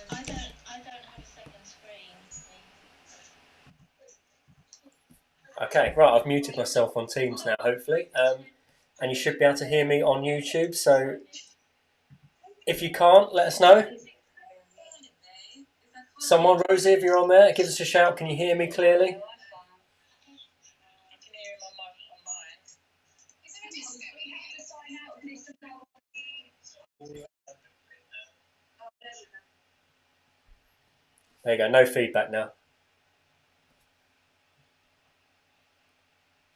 I don't have a second screen. Okay, right, I've muted myself on Teams now, hopefully. And you should be able to hear me on YouTube. So if you can't, let us know. Someone, Rosie, if you're on there, give us a shout. Can you hear me clearly? There you go, no feedback now.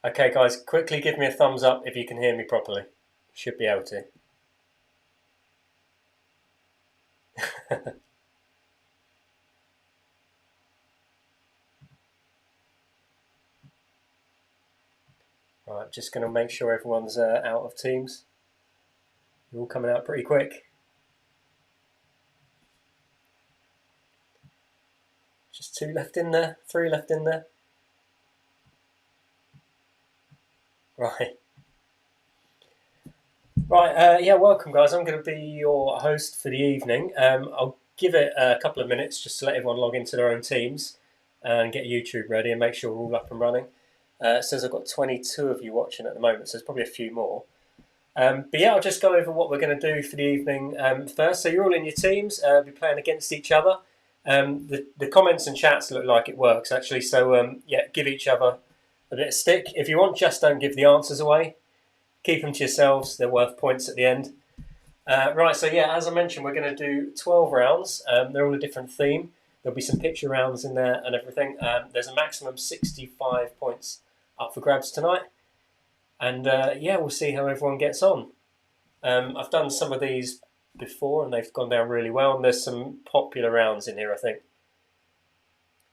Okay, guys, quickly give me a thumbs up if you can hear me properly. Should be able to. Right, just going to make sure everyone's out of Teams. You're all coming out pretty quick. Just 2 left in there, 3 left in there. Right. Right, yeah, welcome, guys. I'm going to be your host for the evening. I'll give it a couple of minutes just to let everyone log into their own Teams and get YouTube ready and make sure we're all up and running. It says I've got 22 of you watching at the moment, so there's probably a few more. But yeah, I'll just go over what we're going to do for the evening first. So you're all in your teams, be playing against each other. The comments and chats look like it works, actually. So yeah, give each other a bit of stick. If you want, just don't give the answers away. Keep them to yourselves. They're worth points at the end. Right, so yeah, as I mentioned, we're going to do 12 rounds. They're all a different theme. There'll be some picture rounds in there and everything. There's a maximum 65 points up for grabs tonight. And yeah, we'll see how everyone gets on. I've done some of these before and they've gone down really well. And there's some popular rounds in here, I think.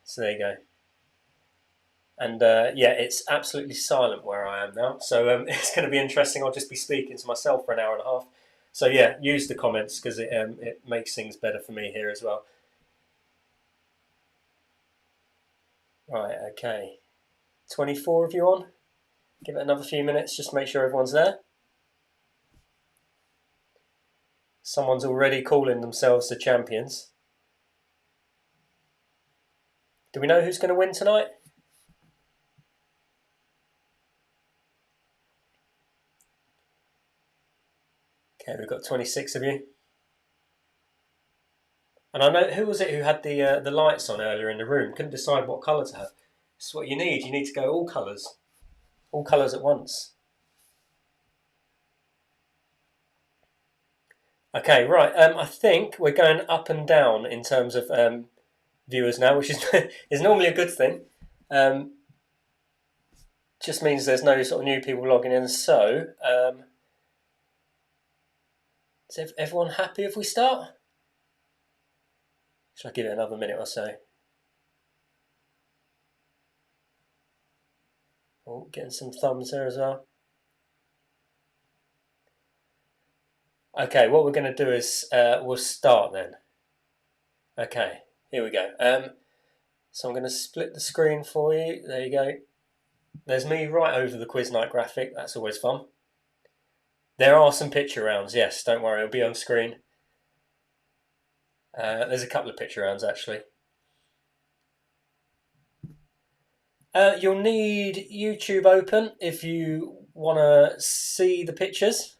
So there you go. And yeah, it's absolutely silent where I am now. So it's going to be interesting. I'll just be speaking to myself for an hour and a half. So yeah, use the comments because it makes things better for me here as well. Right, okay. 24 of you on. Give it another few minutes just to make sure everyone's there. Someone's already calling themselves the champions. Do we know who's going to win tonight? Okay, we've got 26 of you. And I know, who was it who had the lights on earlier in the room? Couldn't decide what colour to have. This is what you need. You need to go all colours. All colours at once. Okay, right. I think we're going up and down in terms of viewers now, which is is normally a good thing. Just means there's no sort of new people logging in. So, is everyone happy if we start? Should I give it another minute or so? Oh, getting some thumbs there as well. Okay, what we're going to do is we'll start then. Okay, here we go. So I'm going to split the screen for you. There you go. There's me right over the quiz night graphic. That's always fun. There are some picture rounds, yes. Don't worry, it'll be on screen. There's a couple of picture rounds, actually. You'll need YouTube open if you want to see the pictures.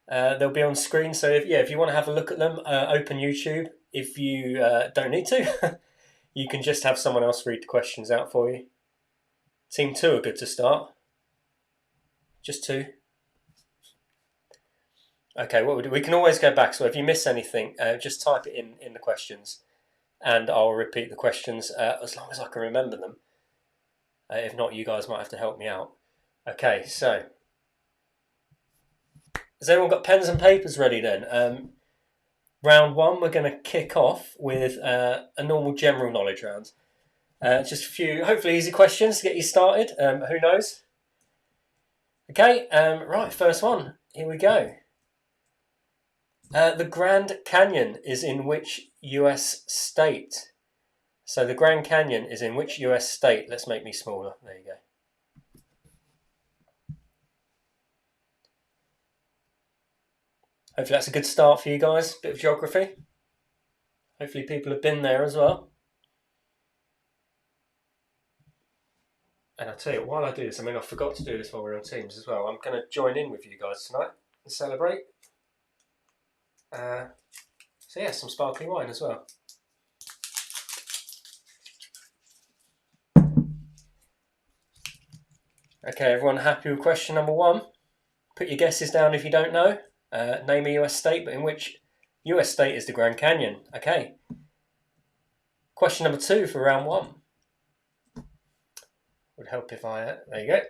They'll be on screen, so if you want to have a look at them, open YouTube. If you don't need to, you can just have someone else read the questions out for you. Team 2 are good to start. Just 2. Okay, what we can always go back. So if you miss anything, just type it in the questions, and I'll repeat the questions as long as I can remember them. If not, you guys might have to help me out. Okay, so has everyone got pens and papers ready then? Round 1, we're going to kick off with a normal general knowledge round. Just a few, hopefully easy questions to get you started. Who knows? Okay, right, first one. Here we go. The Grand Canyon is in which US state? So the Grand Canyon is in which US state? Let's make me smaller. There you go. Hopefully that's a good start for you guys. Bit of geography. Hopefully people have been there as well. And I'll tell you, while I do this, I forgot to do this while we're on Teams as well. I'm going to join in with you guys tonight and celebrate. So yeah, some sparkling wine as well. Okay, everyone happy with question number 1? Put your guesses down if you don't know. Name a US state, but in which US state is the Grand Canyon? Okay. Question number 2 for round 1. Would help if I... there you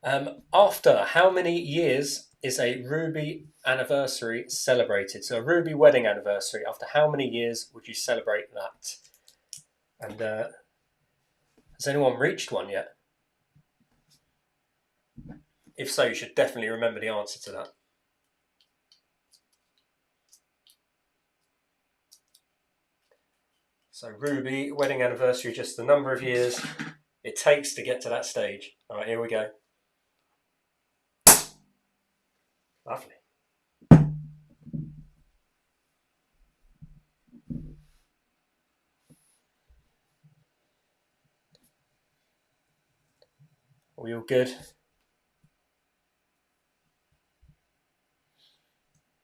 go. After how many years is a ruby anniversary celebrated? So a ruby wedding anniversary, after how many years would you celebrate that? And has anyone reached one yet? If so, you should definitely remember the answer to that. So ruby wedding anniversary, just the number of years it takes to get to that stage. All right, here we go. Lovely. Are we all good?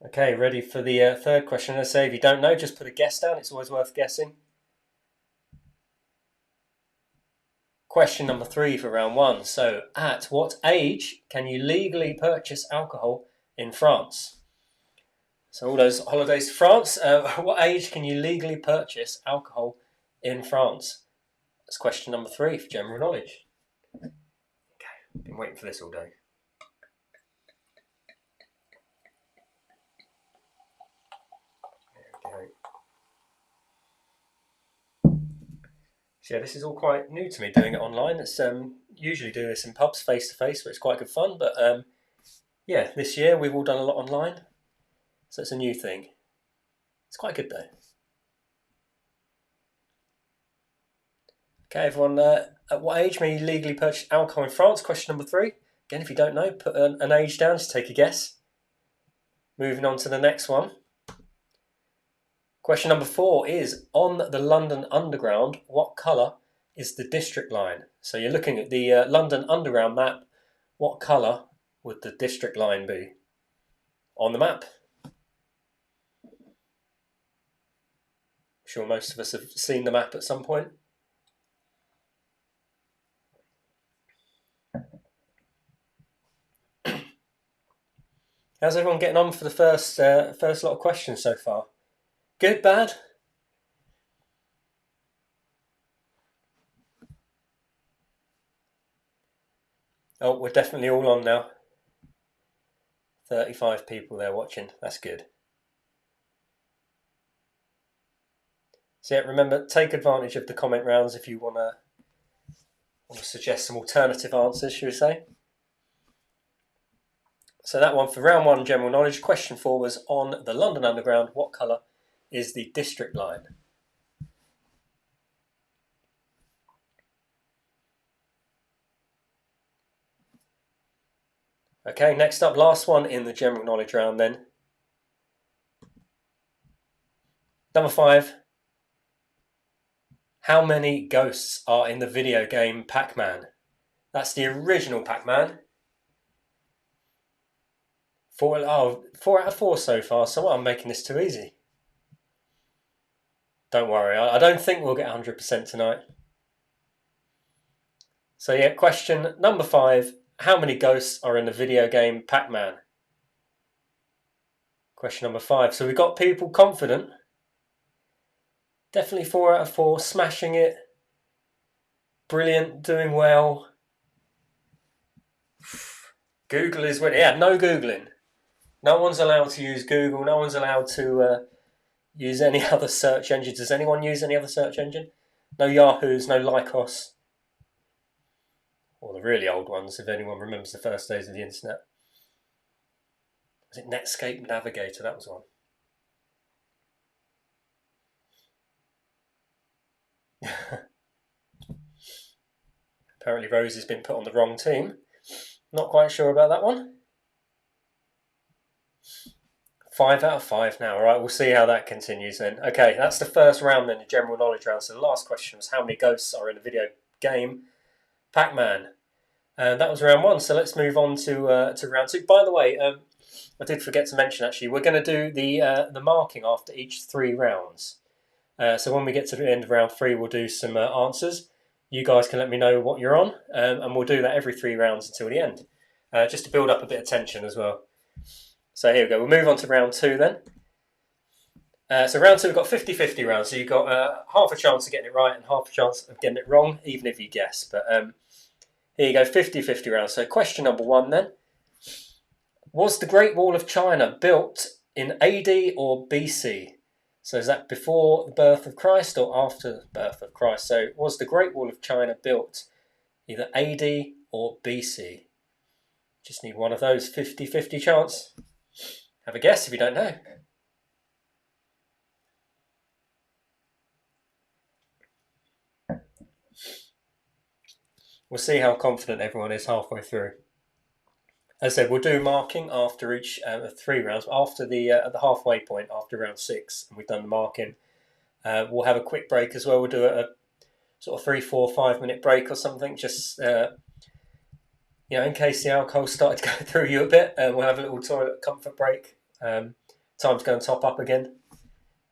Okay, ready for the third question. Let's say if you don't know, just put a guess down. It's always worth guessing. Question number 3 for round 1. So, at what age can you legally purchase alcohol in France? So all those holidays to France, what age can you legally purchase alcohol in France? That's question number 3 for general knowledge. Okay, been waiting for this all day. There we go. So yeah, this is all quite new to me, doing it online. It's usually do this in pubs face to face, but it's quite good fun. But yeah, this year we've all done a lot online, so it's a new thing. It's quite good though. Okay, everyone, at what age may you legally purchase alcohol in France? Question number 3. Again, if you don't know, put an age down to take a guess. Moving on to the next one. Question number 4 is, on the London Underground, what colour is the district line? So you're looking at the London Underground map. What colour would the district line be on the map? I'm sure most of us have seen the map at some point. How's everyone getting on for the first lot of questions so far? Good, bad? Oh, we're definitely all on now. 35 people there watching. That's good. So yeah, remember, take advantage of the comment rounds if you want to suggest some alternative answers, should we say. So that one for round 1, general knowledge. Question 4 was, on the London Underground, what colour is the district line? Okay, next up, last one in the general knowledge round then. Number 5. How many ghosts are in the video game Pac-Man? That's the original Pac-Man. 4 out of 4 so far, so I'm making this too easy. Don't worry, I don't think we'll get 100% tonight. So yeah, question number 5. How many ghosts are in the video game Pac-Man? Question number 5. So we've got people confident. Definitely 4 out of 4, smashing it. Brilliant, doing well. Google is winning. Yeah, no Googling. No one's allowed to use Google. No one's allowed to use any other search engine. Does anyone use any other search engine? No Yahoos, no Lycos. Or the really old ones, if anyone remembers the first days of the internet. Was it Netscape Navigator? That was one. Apparently Rosie's been put on the wrong team. Not quite sure about that one. 5 out of 5 now. All right, we'll see how that continues then. Okay, that's the first round then, the general knowledge round. So the last question was how many ghosts are in a video game Pac-Man? And that was round 1. So let's move on to round 2. By the way, I did forget to mention actually, we're going to do the marking after each 3 rounds. So when we get to the end of round 3, we'll do some answers. You guys can let me know what you're on, and we'll do that every 3 rounds until the end, just to build up a bit of tension as well. So here we go. We'll move on to round 2 then. So round 2, we've got 50-50 rounds. So you've got half a chance of getting it right and half a chance of getting it wrong, even if you guess. But here you go, 50-50 rounds. So question number 1 then. Was the Great Wall of China built in AD or BC? So is that before the birth of Christ or after the birth of Christ? So was the Great Wall of China built either AD or BC? Just need one of those. 50-50 chance. Have a guess if you don't know. We'll see how confident everyone is halfway through. As I said, we'll do marking after each 3 rounds. After the halfway point, after round 6, and we've done the marking, we'll have a quick break as well. We'll do a sort of 3, 4, 5 minute break or something, just in case the alcohol started to go through you a bit. We'll have a little toilet comfort break. Time to go and top up again,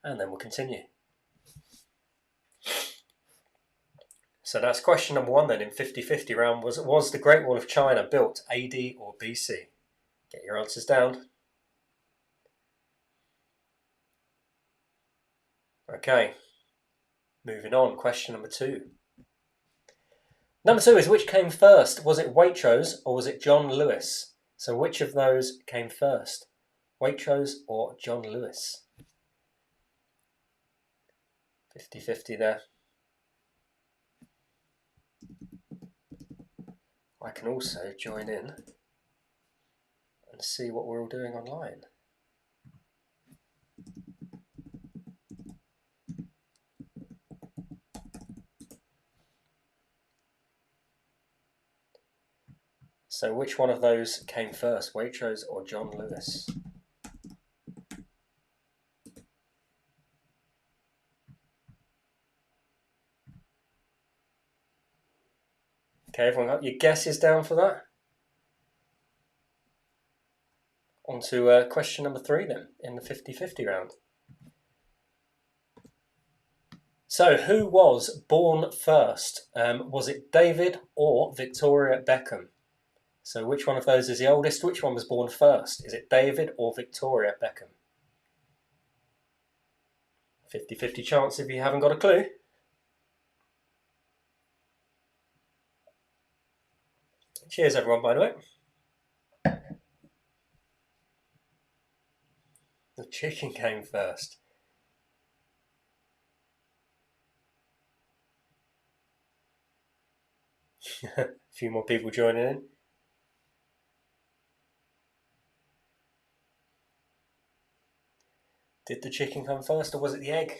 and then we'll continue. So that's question number 1 then in 50-50 round. Was the Great Wall of China built AD or BC? Get your answers down. Okay, moving on. Question number 2. Number 2 is which came first? Was it Waitrose or was it John Lewis? So which of those came first? Waitrose or John Lewis? 50-50 there. I can also join in and see what we're all doing online. So which one of those came first, Waitrose or John Lewis? Okay, everyone got your guesses down for that? On to question number 3 then, in the 50-50 round. So who was born first? Was it David or Victoria Beckham? So which one of those is the oldest? Which one was born first? Is it David or Victoria Beckham? 50-50 chance if you haven't got a clue. Cheers everyone, by the way. The chicken came first. A few more people joining in. Did the chicken come first or was it the egg?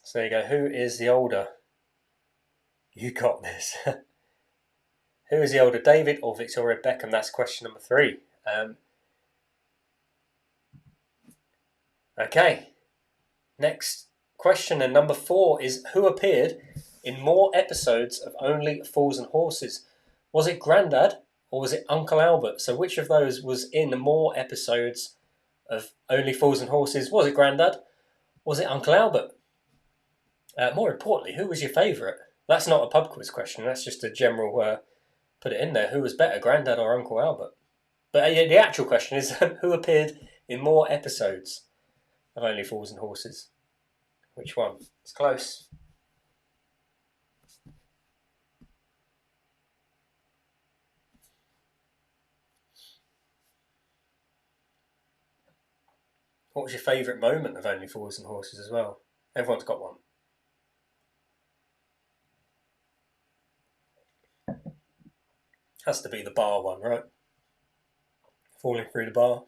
So there you go. Who is the older? You got this. Who is the older, David or Victoria Beckham? That's question number 3. Okay. Next question, and number 4 is who appeared in more episodes of Only Fools and Horses? Was it Grandad or was it Uncle Albert? So which of those was in more episodes of Only Fools and Horses? Was it Grandad? Was it Uncle Albert? More importantly, who was your favourite? That's not a pub quiz question. That's just a general put it in there. Who was better, Grandad or Uncle Albert? But the actual question is who appeared in more episodes of Only Fools and Horses? Which one? It's close. What was your favourite moment of Only Fools and Horses as well? Everyone's got one. Has to be the bar one, right? Falling through the bar.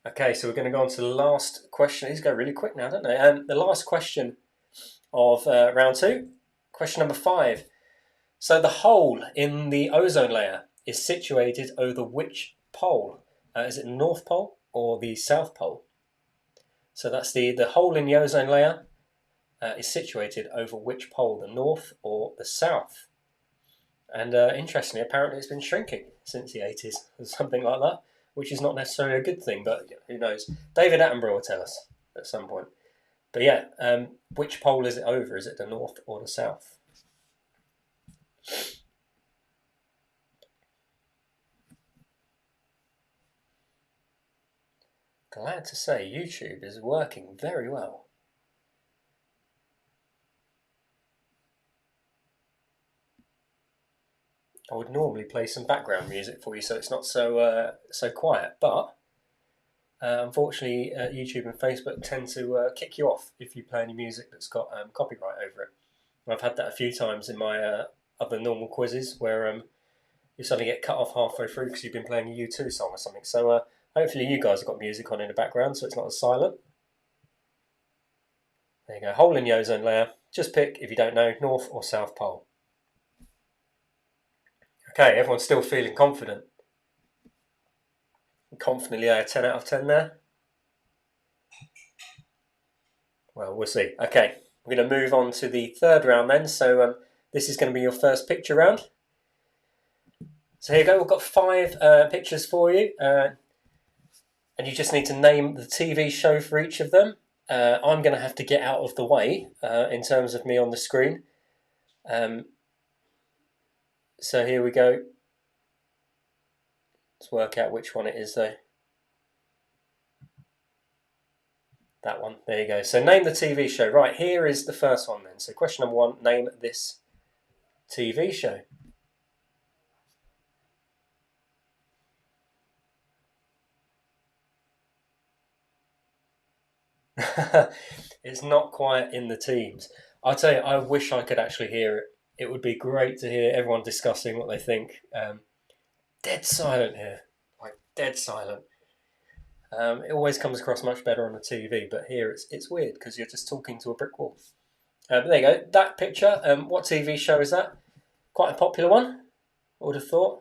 Okay, so we're going to go on to the last question. These go really quick now, don't they? The last question of round two. Question number 5. So the hole in the ozone layer is situated over which pole? Is it the North Pole or the South Pole? So that's the hole in the ozone layer is situated over which pole, the North or the South? And interestingly, apparently it's been shrinking since the 80s or something like that, which is not necessarily a good thing, but who knows? David Attenborough will tell us at some point. But yeah, which pole is it over? Is it the North or the South? Glad to say YouTube is working very well. I would normally play some background music for you so it's not so quiet, but unfortunately YouTube and Facebook tend to kick you off if you play any music that's got copyright over it. I've had that a few times in my other normal quizzes where you suddenly get cut off halfway through because you've been playing a U2 song or something. So hopefully you guys have got music on in the background so it's not as silent. There you go, hole in the ozone layer. Just pick, if you don't know, North or South Pole. Okay, everyone's still feeling confident. Confidently a 10 out of 10 there. Well, we'll see. Okay, we're going to move on to the third round then. So this is going to be your first picture round. So here you go, we've got 5 pictures for you. And you just need to name the TV show for each of them. I'm going to have to get out of the way in terms of me on the screen. So here we go. Let's work out which one it is though. That one, there you go. So name the TV show. Right, here is the first one then. So question number 1, name this TV show. It's not quite in the teams. I'll tell you, I wish I could actually hear it. It would be great to hear everyone discussing what they think. Dead silent here, like dead silent. It always comes across much better on the TV, but here it's weird because you're just talking to a brick wall. But there you go. That picture. What TV show is that? Quite a popular one, I would have thought.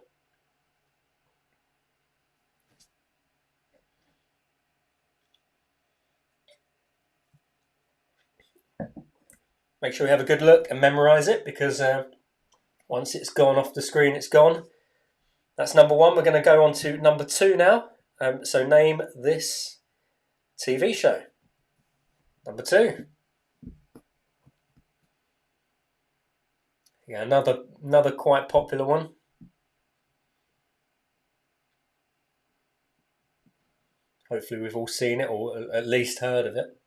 Make sure you have a good look and memorise it because once it's gone off the screen, it's gone. That's number 1. We're going to go on to number 2 now. So name this TV show. Number 2. Yeah, another quite popular one. Hopefully we've all seen it or at least heard of it.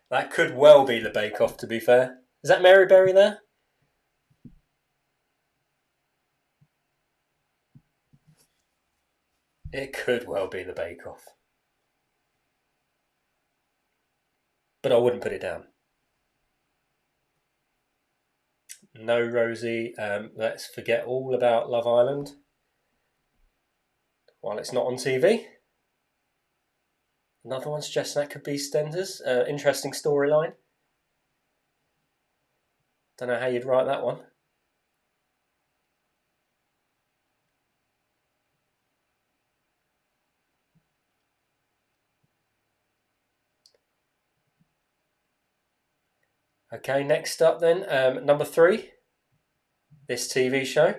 That could well be the Bake Off, to be fair. Is that Mary Berry there? It could well be the Bake Off. But I wouldn't put it down. No, Rosie. Let's forget all about Love Island while it's not on TV. Another one suggesting that could be EastEnders. Interesting storyline. Don't know how you'd write that one. Okay, next up then, number 3. This TV show.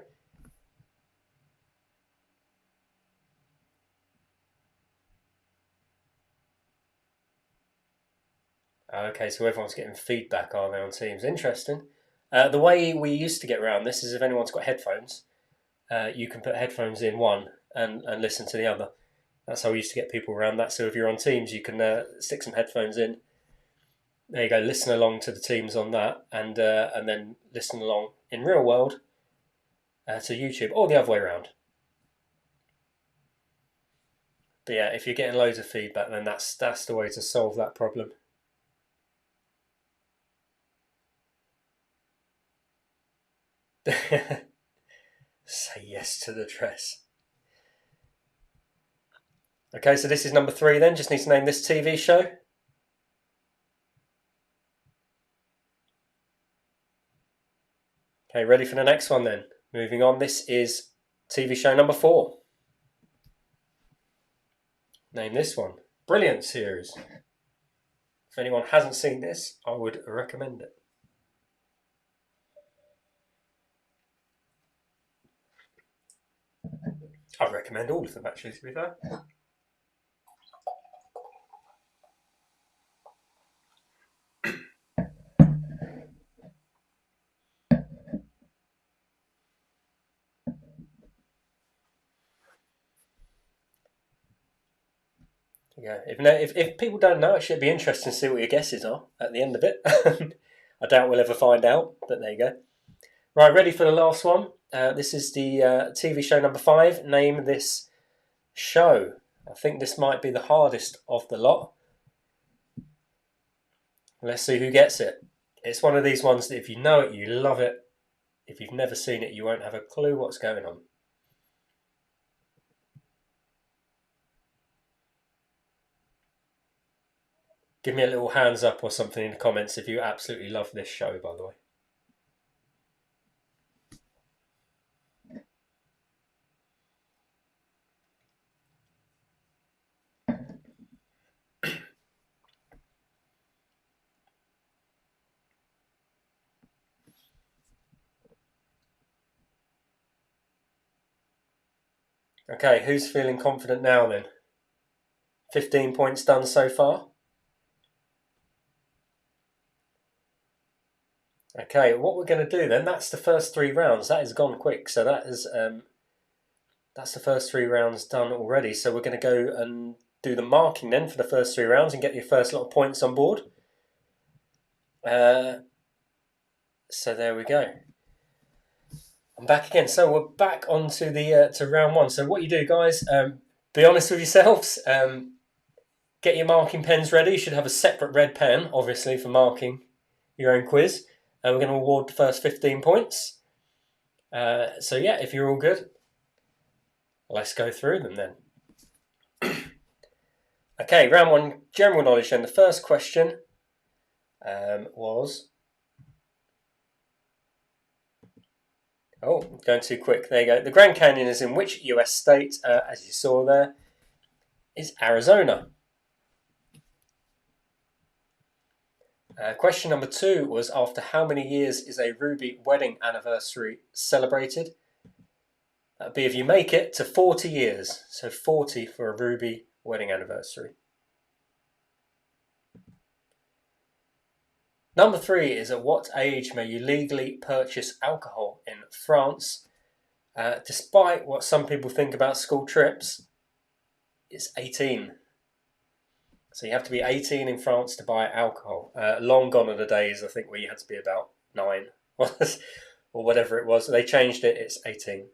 Okay, so everyone's getting feedback, are they, on Teams? Interesting. The way we used to get around this is if anyone's got headphones, you can put headphones in one and listen to the other. That's how we used to get people around that. So if you're on Teams, you can stick some headphones in. There you go. Listen along to the Teams on that, and then listen along in real world to YouTube, or the other way around. But yeah, if you're getting loads of feedback, then that's the way to solve that problem. Say yes to the dress. Okay, so this is number 3 then. Just need to name this TV show. Okay, ready for the next one then. Moving on, this is TV show number 4. Name this one. Brilliant series. If anyone hasn't seen this, I would recommend it. I'd recommend all of them, actually, to be fair. Yeah, if people don't know, it should be interesting to see what your guesses are at the end of it. I doubt we'll ever find out, but there you go. Right, ready for the last one. This is the TV show number 5. Name this show. I think this might be the hardest of the lot. Let's see who gets it. It's one of these ones that if you know it, you love it. If you've never seen it, you won't have a clue what's going on. Give me a little hands up or something in the comments if you absolutely love this show, by the way. Okay, who's feeling confident now then? 15 points done so far. Okay, what we're going to do then, that's the first 3 rounds. That has gone quick, so that's the first 3 rounds done already. So we're going to go and do the marking then for the first 3 rounds and get your first lot of points on board. So there we go. I'm back again. So we're back onto the to round 1. So what you do, guys, be honest with yourselves. Get your marking pens ready. You should have a separate red pen, obviously, for marking your own quiz. We're going to award the first 15 points. So yeah, if you're all good, let's go through them then. Okay, round 1, general knowledge. And the first question was... Oh, going too quick. There you go. The Grand Canyon is in which US state? As you saw there, is Arizona. Question number 2 was, after how many years is a ruby wedding anniversary celebrated? That would be if you make it to 40 years. So 40 for a ruby wedding anniversary. Number 3 is, at what age may you legally purchase alcohol in France? Despite what some people think about school trips, it's 18. So you have to be 18 in France to buy alcohol. Long gone are the days, I think, where you had to be about 9 or whatever it was. They changed it, it's 18.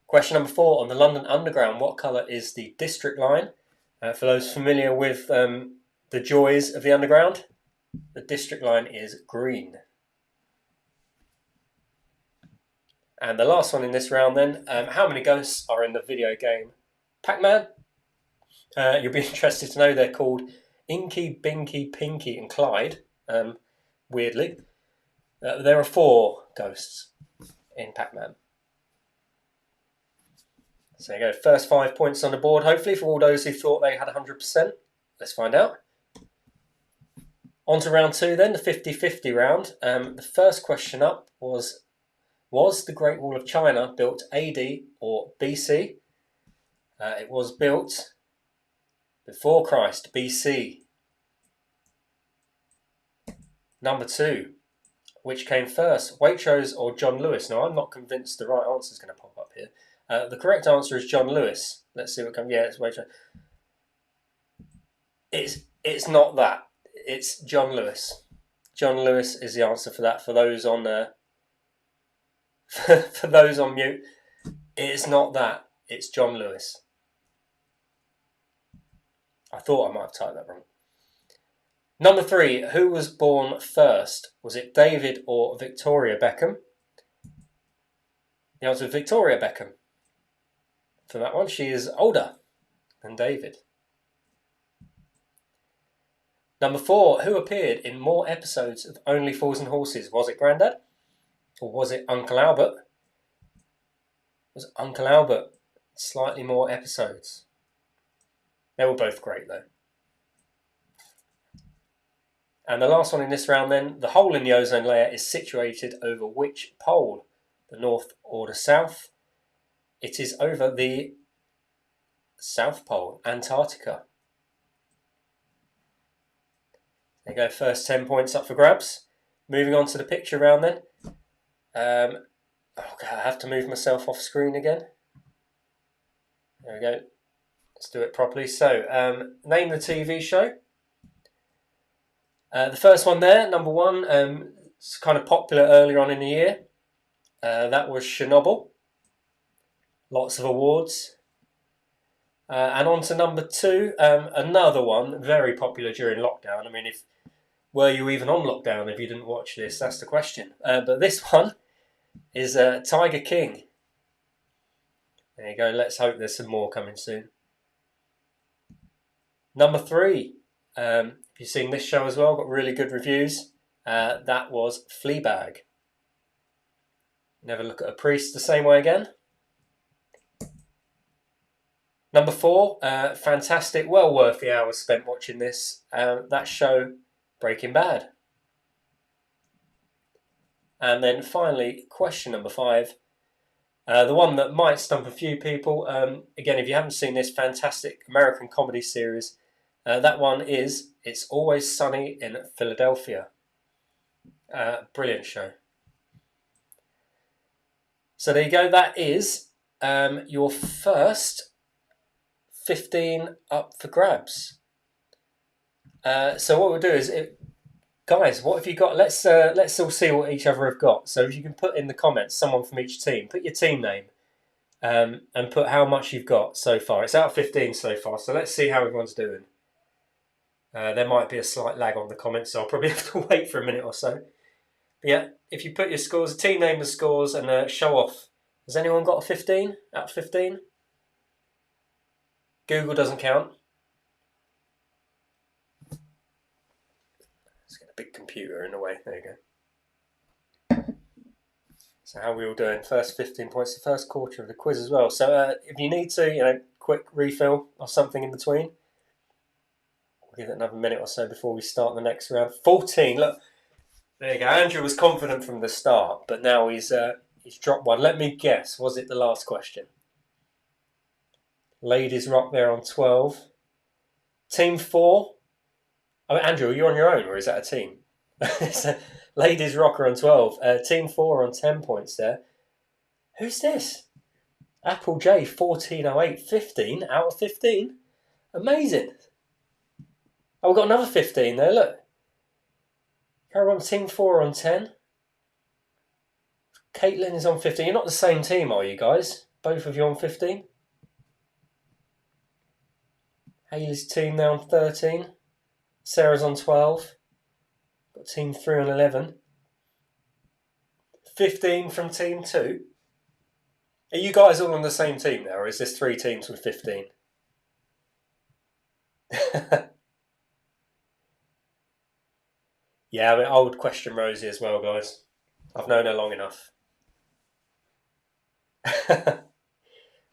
Question number 4, on the London Underground, what colour is the District line? For those familiar with the joys of the Underground, the District line is green. And the last one in this round then, how many ghosts are in the video game Pac-Man? You'll be interested to know they're called Inky, Binky, Pinky and Clyde, weirdly. There are 4 ghosts in Pac-Man. So there you go, first 5 points on the board, hopefully, for all those who thought they had 100%. Let's find out. On to round 2 then, the 50-50 round. The first question up was the Great Wall of China built AD or BC? It was built before Christ, BC. Number 2, which came first, Waitrose or John Lewis? Now, I'm not convinced the right answer is going to pop up here. The correct answer is John Lewis. Let's see what comes. Yeah, it's Waitrose. It's not that. It's John Lewis. John Lewis is the answer for that. For those on for those on mute, it's not that. It's John Lewis. I thought I might have typed that wrong. Number 3, who was born first? Was it David or Victoria Beckham? The answer is Victoria Beckham. For that one, she is older than David. Number 4, who appeared in more episodes of Only Fools and Horses? Was it Grandad? Or was it Uncle Albert? It was Uncle Albert. Slightly more episodes. They were both great though. And the last one in this round then, the hole in the ozone layer is situated over which pole? The North or the South? It is over the South Pole, Antarctica. There you go, first 10 points up for grabs. Moving on to the picture round then. Okay, I have to move myself off screen again. There we go. Let's do it properly. So, name the TV show. The first one there, number 1, it's kind of popular earlier on in the year. That was Chernobyl. Lots of awards. And on to number 2, another one, very popular during lockdown. I mean, were you even on lockdown if you didn't watch this? That's the question. But this one is Tiger King. There you go. Let's hope there's some more coming soon. Number 3, if you've seen this show as well, got really good reviews. That was Fleabag. Never look at a priest the same way again. Number 4, fantastic, well worth the hours spent watching this. That show, Breaking Bad. And then finally, question number 5. The one that might stump a few people. Again, if you haven't seen this fantastic American comedy series, that one is It's Always Sunny in Philadelphia. Brilliant show. So there you go. That is your first 15 up for grabs. So what we'll do is, guys, what have you got? Let's all see what each other have got. So if you can put in the comments someone from each team, put your team name, and put how much you've got so far. It's out of 15 so far. So let's see how everyone's doing. There might be a slight lag on the comments, so I'll probably have to wait for a minute or so. But yeah, if you put your scores, team name, the scores, and show off. Has anyone got a 15 out of 15? Google doesn't count. Let's get a big computer in the way. There you go. So how are we all doing? First 15 points, the first quarter of the quiz as well. So if you need to, quick refill or something in between. We'll give it another minute or so before we start the next round. 14, look. There you go. Andrew was confident from the start, but now he's dropped one. Let me guess. Was it the last question? Ladies Rock there on 12. Team 4. Oh, Andrew, are you on your own or is that a team? So, Ladies Rocker on 12. Team 4 on 10 points there. Who's this? Apple J 1408. 15 out of 15. Amazing. Oh, we've got another 15 there, look. Carry on, Team 4 on 10. Caitlin is on 15. You're not the same team, are you guys? Both of you on 15? Haley's team now on 13. Sarah's on 12. Got team 3 on 11. 15 from team 2. Are you guys all on the same team now, or is this 3 teams with 15? Yeah, I would question Rosie as well, guys. I've known her long enough. Come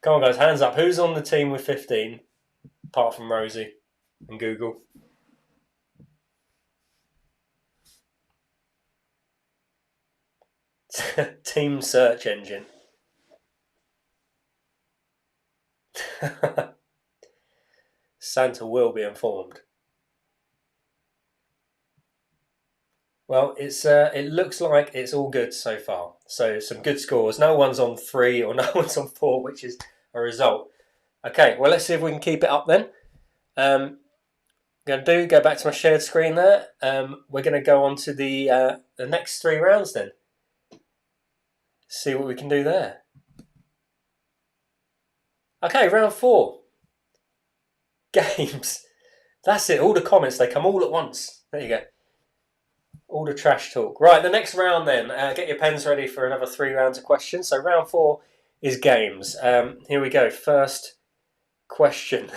on, guys, hands up. Who's on the team with 15, apart from Rosie and Google? Team search engine. Santa will be informed. Well, it looks like it's all good so far. So some good scores. No one's on 3 or no one's on 4, which is a result. Okay, well, let's see if we can keep it up then. Go back to my shared screen there. We're going to go on to the next 3 rounds then. See what we can do there. Okay, round 4. Games. That's it. All the comments, they come all at once. There you go. All the trash talk. Right, the next round then. Get your pens ready for another 3 rounds of questions. So round 4 is games. Here we go. First question.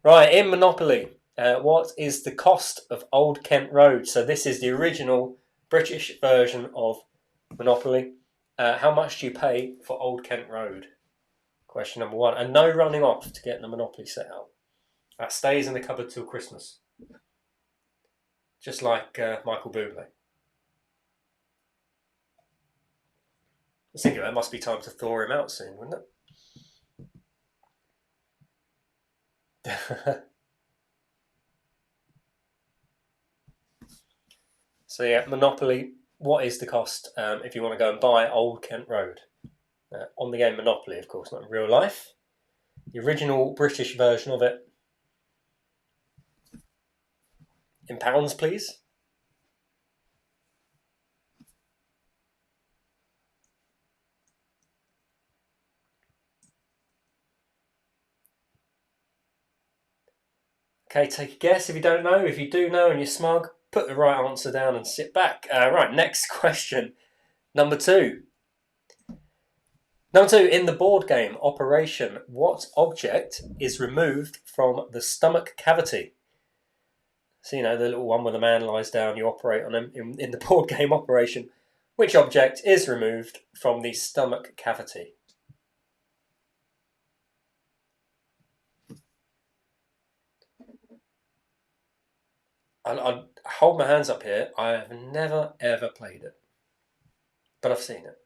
Right, in Monopoly, what is the cost of Old Kent Road? So this is the original British version of Monopoly. How much do you pay for Old Kent Road? Question number 1. And no running off to get the Monopoly set up. That stays in the cupboard till Christmas. Just like Michael Bublé. I was thinking it must be time to thaw him out soon, wouldn't it? So yeah, Monopoly, what is the cost if you want to go and buy Old Kent Road? On the game Monopoly, of course, not in real life. The original British version of it. In pounds, please. Okay, take a guess if you don't know. If you do know and you're smug, put the right answer down and sit back. Right, next question. Number 2. Number 2, in the board game Operation, what object is removed from the stomach cavity? So, you know, the little one where the man lies down, you operate on him. In the board game Operation, which object is removed from the stomach cavity? I'll hold my hands up here. I have never, ever played it. But I've seen it.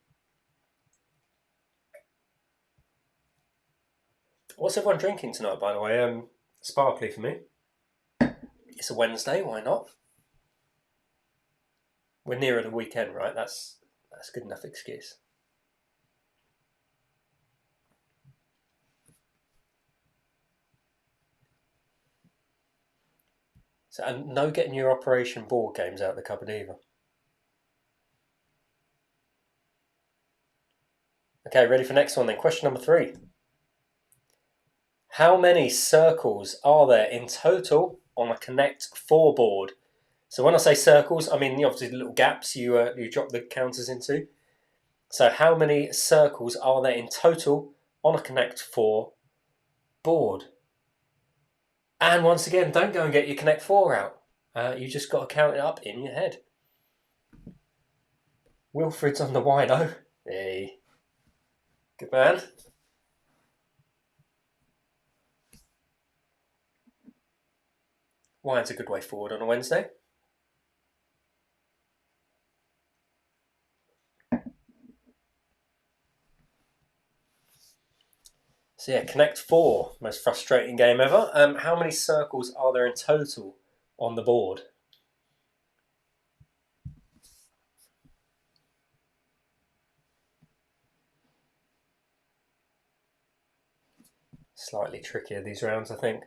What's everyone drinking tonight, by the way? Sparkly for me. It's a Wednesday, why not? We're nearer the weekend, right? That's a good enough excuse. So, and no getting your Operation board games out of the cupboard either. Okay, ready for next one then. Question number 3. How many circles are there in total on a Connect 4 board? So when I say circles, I mean obviously the little gaps you drop the counters into. So how many circles are there in total on a Connect 4 board? And once again, don't go and get your Connect 4 out. You just got to count it up in your head. Wilfred's on the wino. Hey. Good man. Wine's a good way forward on a Wednesday. So yeah, Connect 4, most frustrating game ever. How many circles are there in total on the board? Slightly trickier these rounds, I think.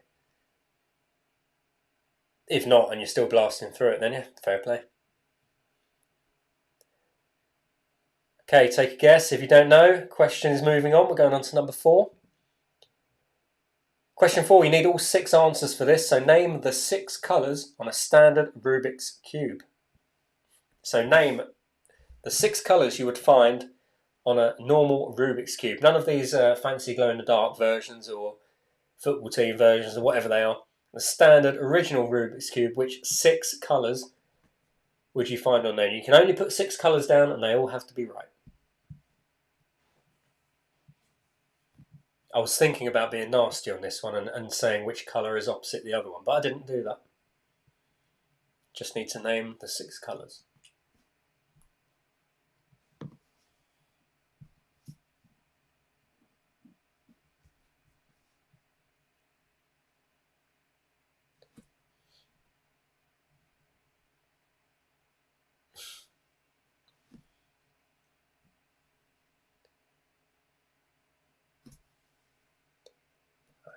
If not, and you're still blasting through it, then yeah, fair play. Okay, take a guess. If you don't know, question is moving on. We're going on to number 4. Question 4, you need all 6 answers for this. So name the 6 colours on a standard Rubik's Cube. So name the 6 colours you would find on a normal Rubik's Cube. None of these fancy glow-in-the-dark versions or football team versions or whatever they are. The standard original Rubik's Cube, which 6 colours would you find on there? You can only put 6 colours down and they all have to be right. I was thinking about being nasty on this one and saying which colour is opposite the other one, but I didn't do that. Just need to name the 6 colours.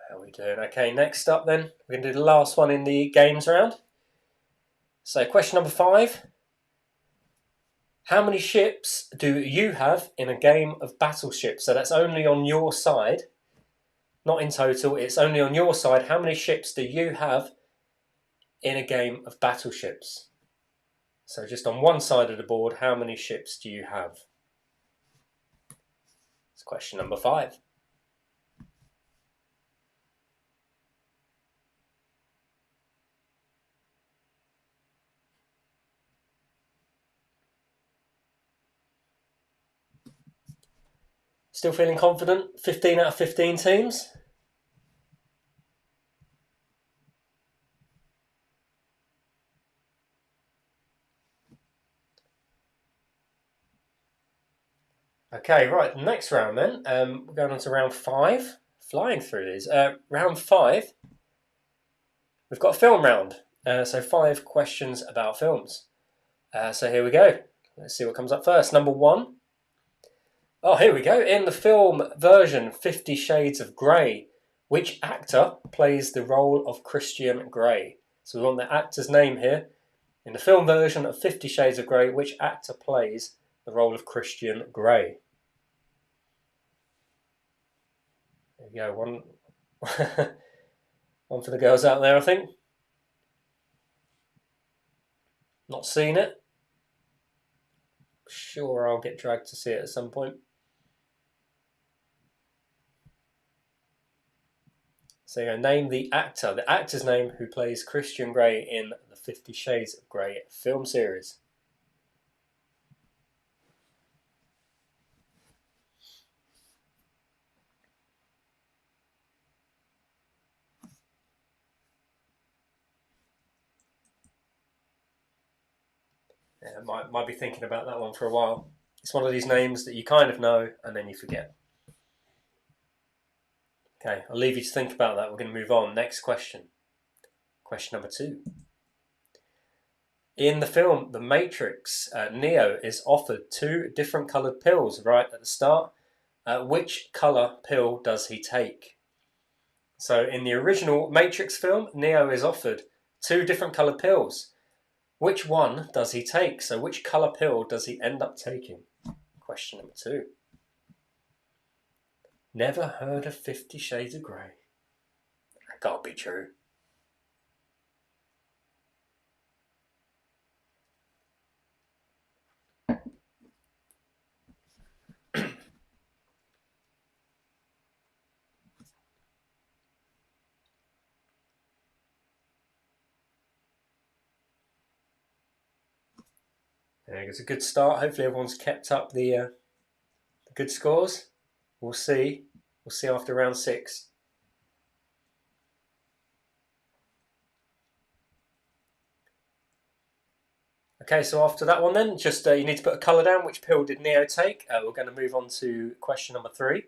How are we doing? Okay, next up then, we're going to do the last one in the games round. So question number 5. How many ships do you have in a game of battleship? So that's only on your side, not in total, it's only on your side. How many ships do you have in a game of battleships? So just on one side of the board, how many ships do you have? It's question number 5. Still feeling confident? 15 out of 15 teams? Okay, right, next round then. We're going on to round 5. Flying through these. Round 5, we've got a film round. So 5 questions about films. So here we go. Let's see what comes up first. Number 1. Oh, here we go. In the film version 50 Shades of Grey, which actor plays the role of Christian Grey? So we want the actor's name here. In the film version of 50 Shades of Grey, which actor plays the role of Christian Grey? There you go. One for the girls out there, I think. Not seen it. Sure, I'll get dragged to see it at some point. So you name the actor's name who plays Christian Grey in the 50 Shades of Grey film series. Yeah, might be thinking about that one for a while. It's one of these names that you kind of know and then you forget. Okay, I'll leave you to think about that. We're going to move on. Next question. Question number 2. In the film The Matrix, Neo is offered 2 different coloured pills right at the start. Which colour pill does he take? So in the original Matrix film, Neo is offered 2 different coloured pills. Which one does he take? So which colour pill does he end up taking? Question number 2. Never heard of 50 Shades of Grey. That can't be true. It's a good start. Hopefully everyone's kept up the good scores. We'll see. We'll see after round 6. Okay, so after that one then, just you need to put a colour down. Which pill did Neo take? We're going to move on to question number 3.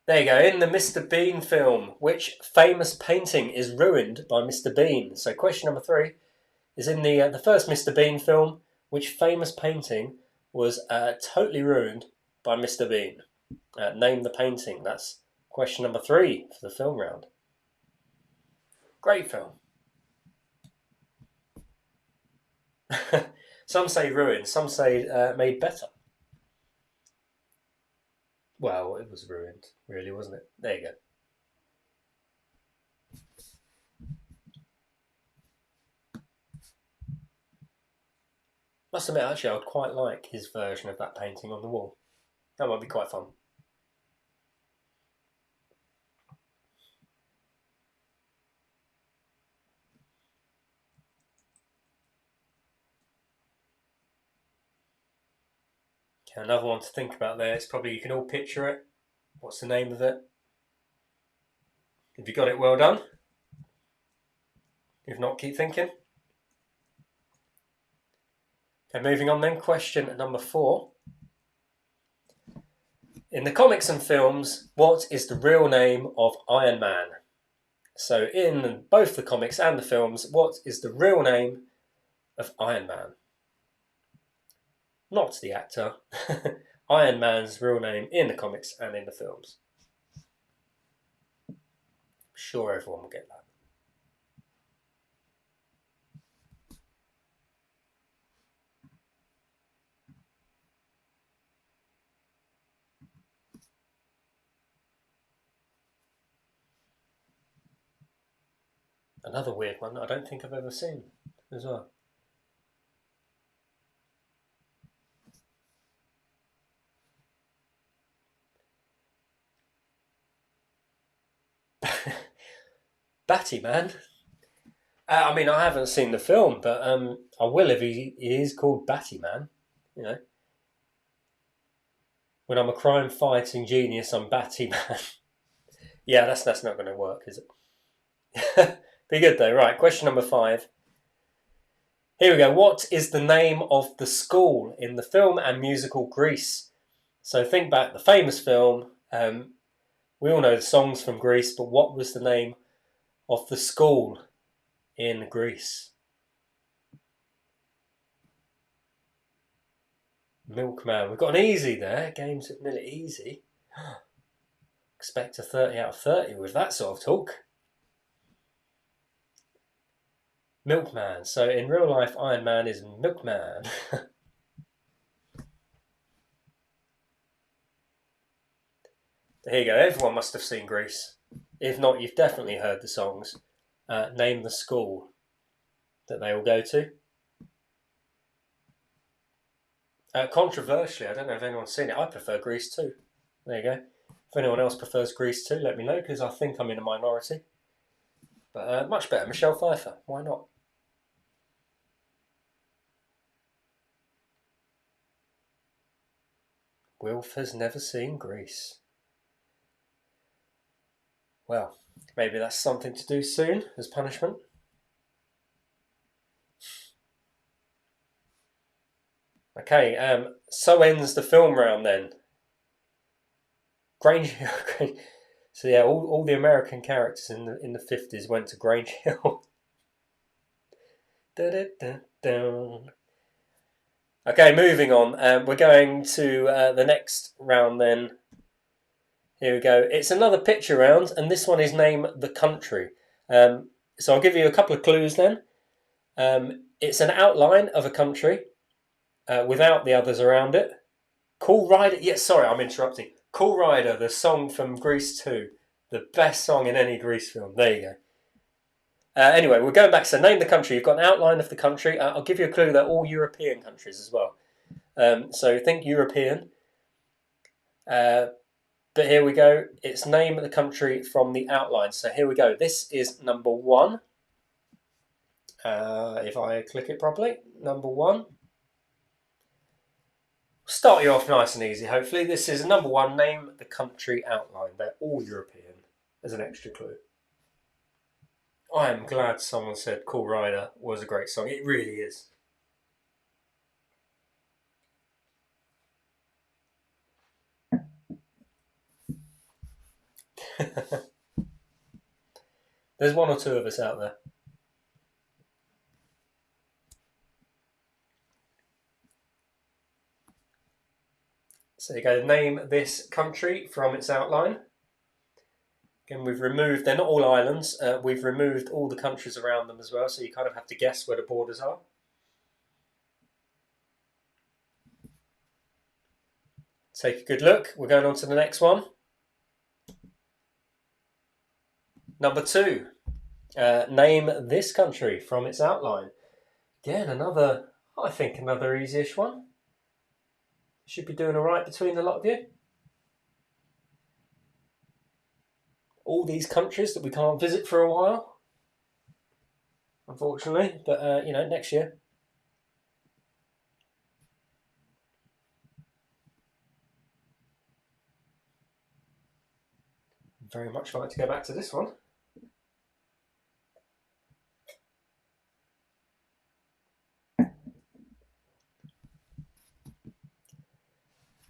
There you go. In the Mr. Bean film, which famous painting is ruined by Mr. Bean? So question number 3 is in the first Mr. Bean film, which famous painting was totally ruined by Mr. Bean? Name the painting. That's question number 3 for the film round. Great film. Some say ruined, some say made better. Well, it was ruined, really, wasn't it? There you go. Must admit, actually, I would quite like his version of that painting on the wall. That might be quite fun. Okay, another one to think about there. It's probably, you can all picture it. What's the name of it? If you got it, well done. If not, keep thinking. Okay, moving on then. Question number 4. In the comics and films, what is the real name of Iron Man? So in both the comics and the films, what is the real name of Iron Man? Not the actor. Iron Man's real name in the comics and in the films. I'm sure everyone will get that. Another weird one I don't think I've ever seen. as well. Batty Man. I mean, I haven't seen the film, but I will if he is called Batty Man. You know, when I'm a crime-fighting genius, I'm Batty Man. Yeah, that's not going to work, is it? Be good though. Right, question number 5. Here we go. What is the name of the school in the film and musical Grease? So think back, the famous film. We all know the songs from Grease, but what was the name of the school in Greece? Milkman. We've got an easy there. Games of nearly easy. Expect a 30 out of 30 with that sort of talk. Milkman. So in real life, Iron Man is Milkman. Here you go. Everyone must have seen Grease. If not, you've definitely heard the songs. Name the school that they all go to. Controversially, I don't know if anyone's seen it. I prefer Grease too. There you go. If anyone else prefers Grease too, let me know, because I think I'm in a minority. But much better, Michelle Pfeiffer. Why not? Wilf has never seen Grease. Well, maybe that's something to do soon as punishment. Okay, so ends the film round then. Grange Hill. So yeah, all the American characters in the 50s went to Grange Hill. Okay, moving on. We're going to the next round then. Here we go. It's another picture round, and this one is name the country. So I'll give you a couple of clues then. It's an outline of a country without the others around it. Cool Rider. Yes, sorry, I'm interrupting. Cool Rider, the song from Grease 2. The best song in any Grease film. There you go. Anyway, we're going back. So name the country. You've got an outline of the country. I'll give you a clue. They're all European countries as well. So think European. But here we go. It's name the country from the outline. So here we go. This is number 1. If I click it properly. Number 1. Start you off nice and easy, hopefully. This is number 1. Name the country outline. They're all European, as an extra clue. I am glad someone said Cool Rider was a great song. It really is. There's one or two of us out there. So you go, name this country from its outline. Again, we've removed, they're not all islands, we've removed all the countries around them as well, so you kind of have to guess where the borders are. Take a good look. We're going on to the next one. Number 2. Name this country from its outline. Again, I think another easy-ish one. Should be doing all right between the lot of you. All these countries that we can't visit for a while, unfortunately, but next year. Very much like to go back to this one.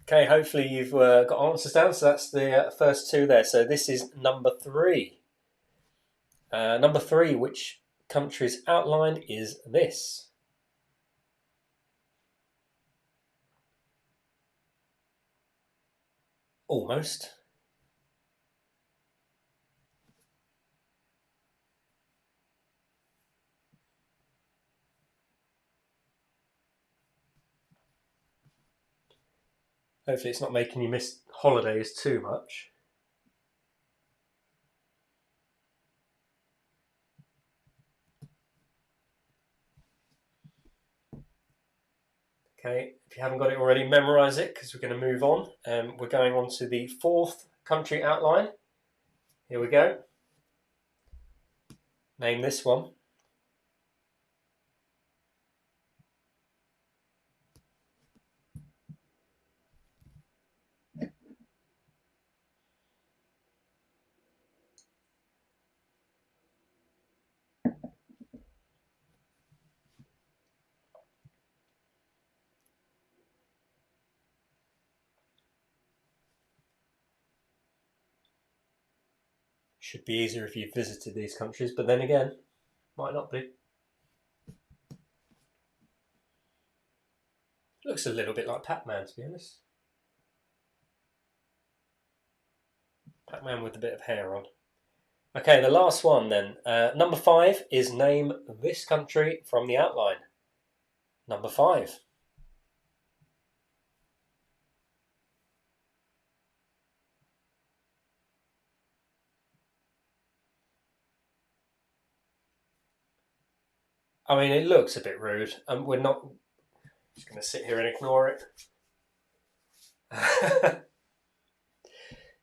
Okay, hopefully you've got answers down. So that's the first 2 there. So this is number 3. Number 3, which country's outline is this? Almost. Hopefully it's not making you miss holidays too much. Okay, if you haven't got it already, memorise it because we're going to move on. We're going on to the fourth country outline. Here we go. Name this one. Should be easier if you've visited these countries, but then again, might not be. Looks a little bit like Pac-Man, to be honest. Pac-Man with a bit of hair on. Okay, the last one then. Number 5 is name this country from the outline. Number 5. I mean, it looks a bit rude. We're not just going to sit here and ignore it.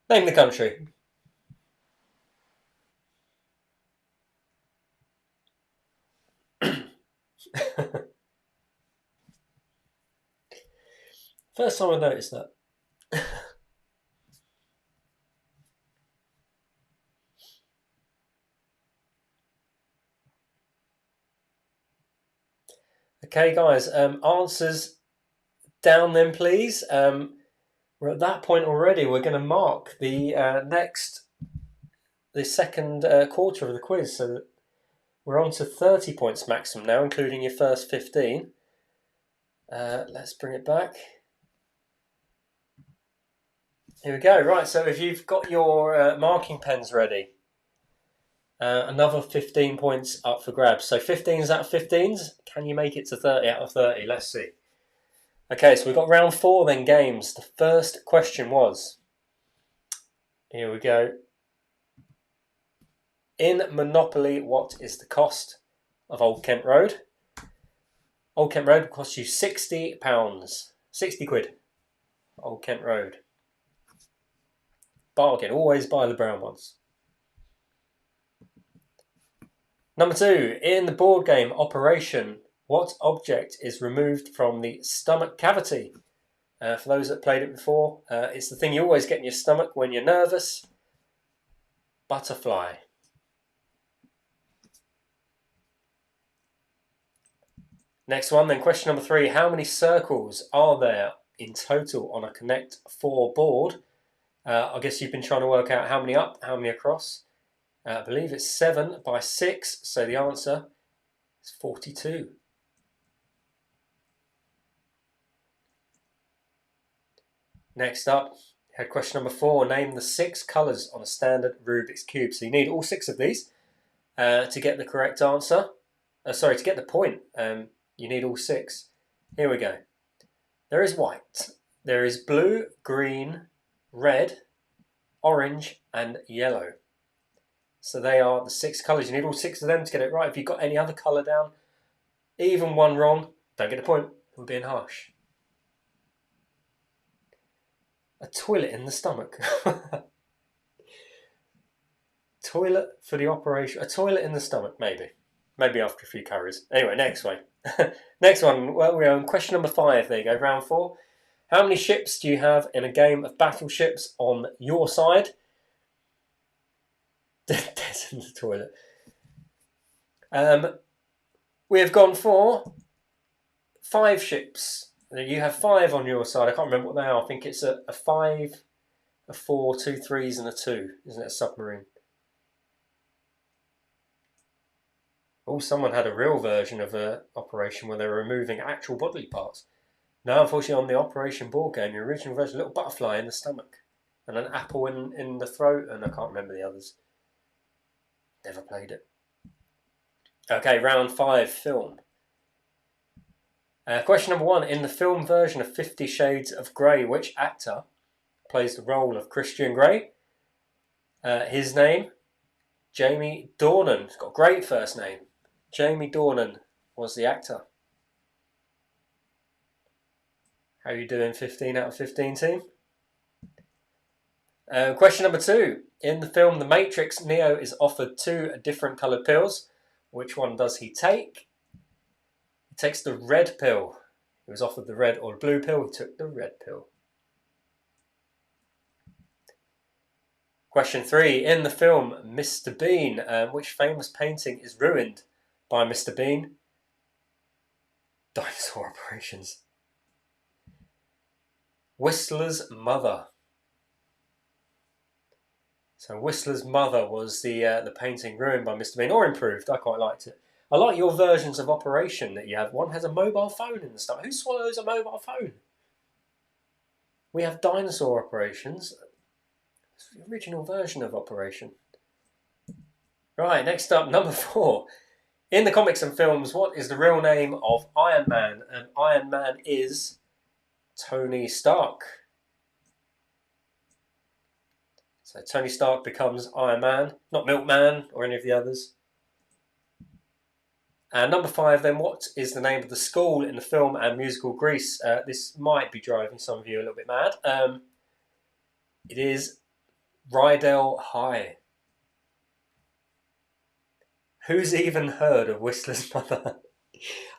Name the country. First time I noticed that. Okay, guys, answers down then, please. We're at that point already. We're going to mark the second quarter of the quiz. So we're on to 30 points maximum now, including your first 15. Let's bring it back. Here we go. Right, so if you've got your marking pens ready, another 15 points up for grabs. So 15s out of 15s. Can you make it to 30 out of 30? Let's see. Okay, so we've got round 4 then, games. The first question was, here we go. In Monopoly, what is the cost of Old Kent Road? Old Kent Road will cost you £60. 60 quid. Old Kent Road. Bargain. Always buy the brown ones. Number 2. In the board game Operation, what object is removed from the stomach cavity? For those that played it before, it's the thing you always get in your stomach when you're nervous. Butterfly. Next one, then question number 3. How many circles are there in total on a Connect 4 board? I guess you've been trying to work out how many up, how many across. I believe it's 7 by 6, so the answer is 42. Next up, had question number 4. Name the 6 colours on a standard Rubik's Cube. So you need all 6 of these to get the correct answer. To get the point, you need all 6. Here we go. There is white. There is blue, green, red, orange, and yellow. So they are the 6 colours. You need all 6 of them to get it right. If you've got any other colour down, even one wrong, don't get a point. I'm being harsh. A toilet in the stomach. Toilet for the operation. A toilet in the stomach, maybe. Maybe after a few curries. Anyway, next one. Next one. Well, we're on question number 5. There you go, round 4. How many ships do you have in a game of battleships on your side? Dead in the toilet. We have gone for 5 ships. You have 5 on your side. I can't remember what they are. I think it's a 5, a 4, 2 3s, and a 2. Isn't it a submarine? Oh, someone had a real version of an operation where they were removing actual bodily parts. No, unfortunately, on the Operation board game, the original version, a little butterfly in the stomach and an apple in the throat, and I can't remember the others. Never played it. Okay, round 5, film. Question number 1. In the film version of 50 Shades of Grey, which actor plays the role of Christian Grey? His name? Jamie Dornan. He's got a great first name. Jamie Dornan was the actor. How are you doing, 15 out of 15 team? Question number 2. In the film The Matrix, Neo is offered 2 different coloured pills. Which one does he take? He takes the red pill. He was offered the red or blue pill. He took the red pill. Question 3. In the film Mr. Bean, which famous painting is ruined by Mr. Bean? Dinosaur Operations. Whistler's Mother. So Whistler's Mother was the painting ruined by Mr. Bean, or improved. I quite liked it. I like your versions of Operation that you have. One has a mobile phone in the start. Who swallows a mobile phone? We have Dinosaur Operations. It's the original version of Operation. Right, next up, number 4. In the comics and films, what is the real name of Iron Man? And Iron Man is Tony Stark. So Tony Stark becomes Iron Man, not Milkman or any of the others. And number 5, then, what is the name of the school in the film and musical Grease? This might be driving some of you a little bit mad. It is Rydell High. Who's even heard of Whistler's Mother?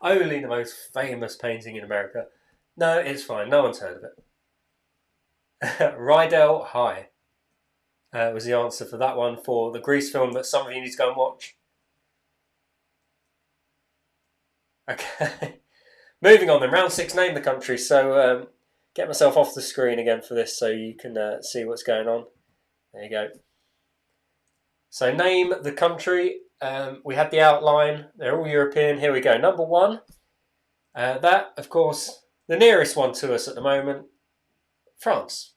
Only the most famous painting in America. No, it's fine. No one's heard of it. Rydell High was the answer for that one for the Grease film that some of you need to go and watch. Okay. Moving on then. Round 6, name the country. So get myself off the screen again for this so you can see what's going on. There you go. So name the country. We had the outline. They're all European. Here we go. Number 1. That, of course, the nearest one to us at the moment, France.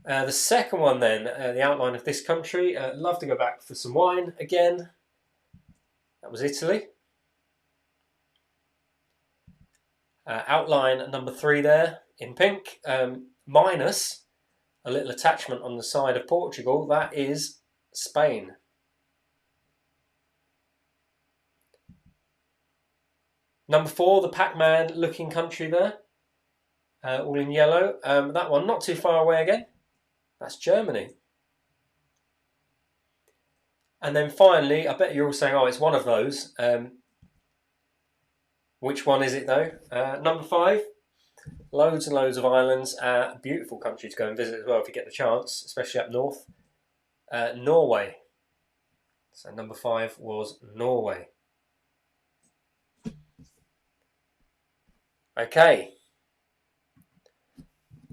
The second one then, the outline of this country. Love to go back for some wine again. That was Italy. Outline number 3 there in pink, minus a little attachment on the side of Portugal. That is Spain. Number 4, the Pac-Man looking country there, all in yellow. That one not too far away again. That's Germany. And then finally, I bet you're all saying, oh, it's one of those. Which one is it though? Number 5, loads and loads of islands. Beautiful country to go and visit as well if you get the chance, especially up north. Norway. So number 5 was Norway. Okay.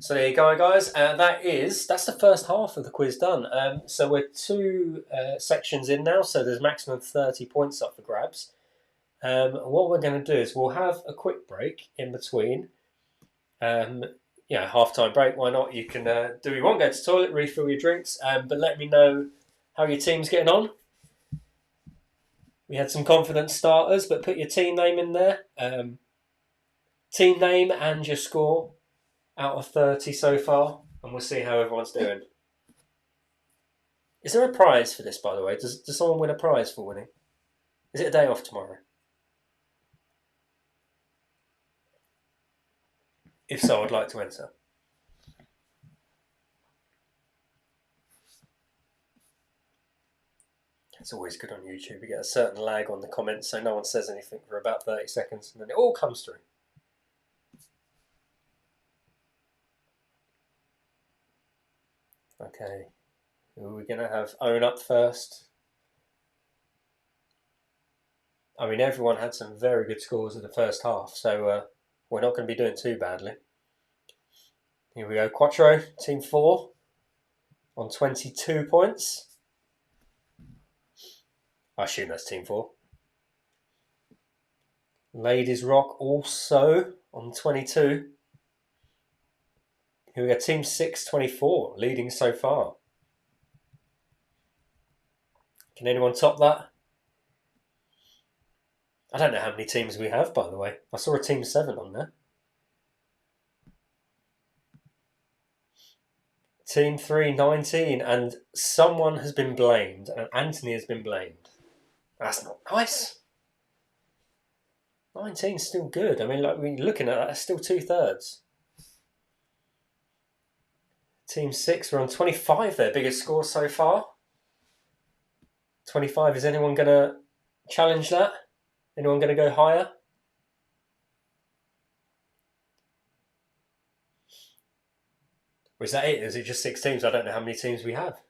So there you go, guys. That's the first half of the quiz done. So we're 2 sections in now, so there's maximum 30 points up for grabs. What we're going to do is we'll have a quick break in between. Half-time break, why not? You can do what you want, go to the toilet, refill your drinks, but let me know how your team's getting on. We had some confident starters, but put your team name in there. Team name and your score out of 30 so far, and we'll see how everyone's doing. Is there a prize for this, by the way? Does someone win a prize for winning? Is it a day off tomorrow? If so, I'd like to enter. It's always good on YouTube. You get a certain lag on the comments, so no one says anything for about 30 seconds, and then it all comes through. Okay, who are we going to have own up first? I mean, everyone had some very good scores in the first half, so we're not going to be doing too badly. Here we go, Quattro, team 4, on 22 points. I assume that's team 4. Ladies Rock also on 22. Here we go, team 6, 24, leading so far. Can anyone top that? I don't know how many teams we have, by the way. I saw a team 7 on there. Team 3, 19, and someone has been blamed, and Anthony has been blamed. That's not nice. 19's still good. I mean, like when you're looking at that, that's still 2/3. Team 6 are on 25, their biggest score so far. 25, is anyone going to challenge that? Anyone going to go higher? Or is that it? Is it just 6 teams? I don't know how many teams we have.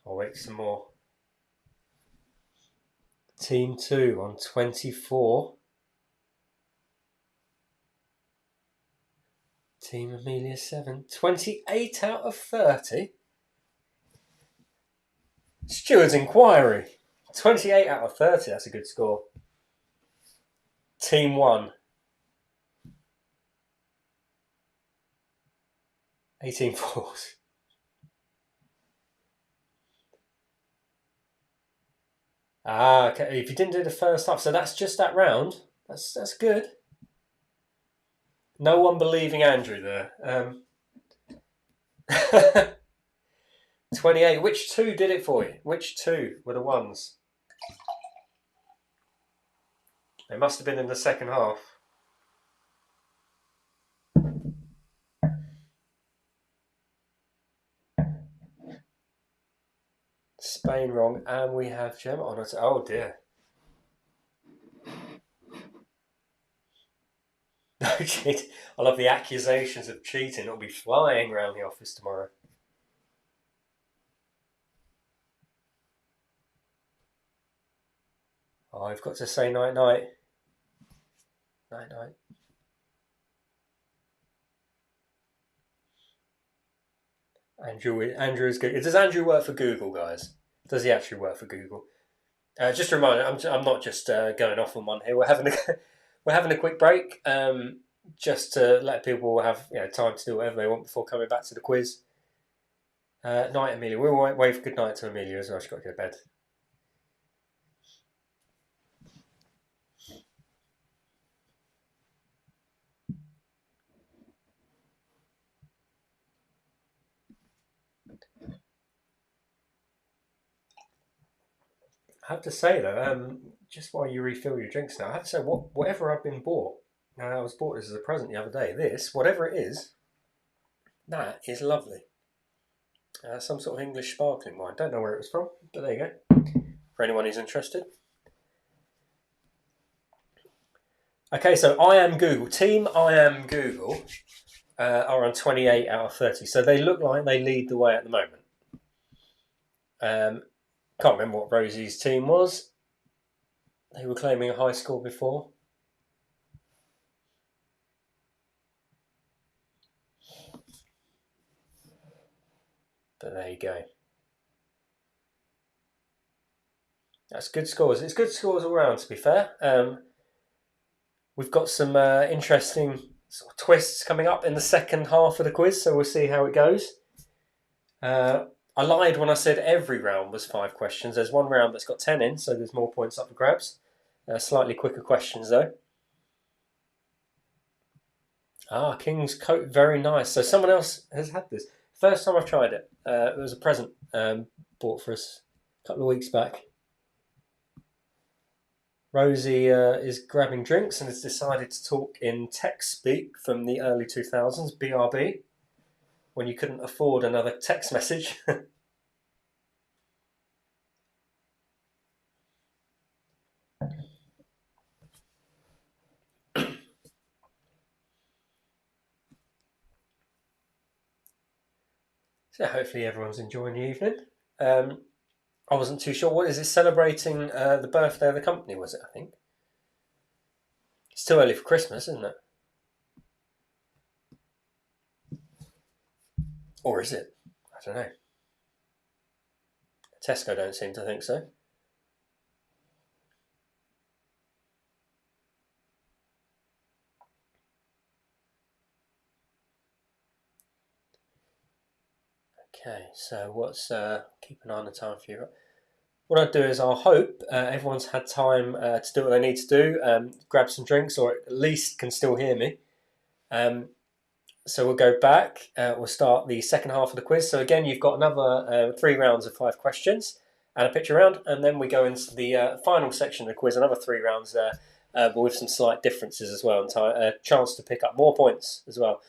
I'll wait some more. Team 2 on 24. Team Amelia 7. 28 out of 30. Steward's Inquiry. 28 out of 30. That's a good score. Team 1. 18 fours. Okay. If you didn't do the first half, so that's just that round. That's good. No one believing Andrew there. 28. Which two did it for you? Which two were the ones? They must have been in the second half. Spain wrong, and we have Gemma on it. Oh dear. No cheat. I love the accusations of cheating. It'll be flying around the office tomorrow. Oh, I've got to say night night. Night night. Andrew is good. Does Andrew work for Google, guys? Does he actually work for Google? Just a reminder, I'm not just going off on one here. We're having a quick break, just to let people have time to do whatever they want before coming back to the quiz. Night, Amelia. We'll wave good night to Amelia as well. She's got to go to bed. I have to say though, just while you refill your drinks now, I have to say whatever I've been bought. Now I was bought this as a present the other day. This, whatever it is, that is lovely. Some sort of English sparkling wine. Don't know where it was from, but there you go. For anyone who's interested. Okay, so I Am Google. Team I Am Google are on 28 out of 30. So they look like they lead the way at the moment. Can't remember what Rosie's team was. They were claiming a high score before. But there you go. That's good scores. It's good scores all round, to be fair. We've got some interesting sort of twists coming up in the second half of the quiz, so we'll see how it goes. I lied when I said every round was 5 questions. There's one round that's got 10 in, so there's more points up for grabs. Slightly quicker questions, though. King's Coat, very nice. So someone else has had this. First time I've tried it. It was a present bought for us a couple of weeks back. Rosie is grabbing drinks and has decided to talk in tech speak from the early 2000s, BRB, when you couldn't afford another text message. So hopefully everyone's enjoying the evening. I wasn't too sure. What is it celebrating the birthday of the company, was it, I think? It's too early for Christmas, isn't it? Or is it? I don't know. Tesco don't seem to think so. Okay, so what's keep an eye on the time for you. What I'll do is I'll hope everyone's had time to do what they need to do, grab some drinks, or at least can still hear me. So we'll go back. We'll start the second half of the quiz. So again, you've got another 3 rounds of 5 questions and a picture round, and then we go into the final section of the quiz, another 3 rounds there, but with some slight differences as well, and a chance to pick up more points as well.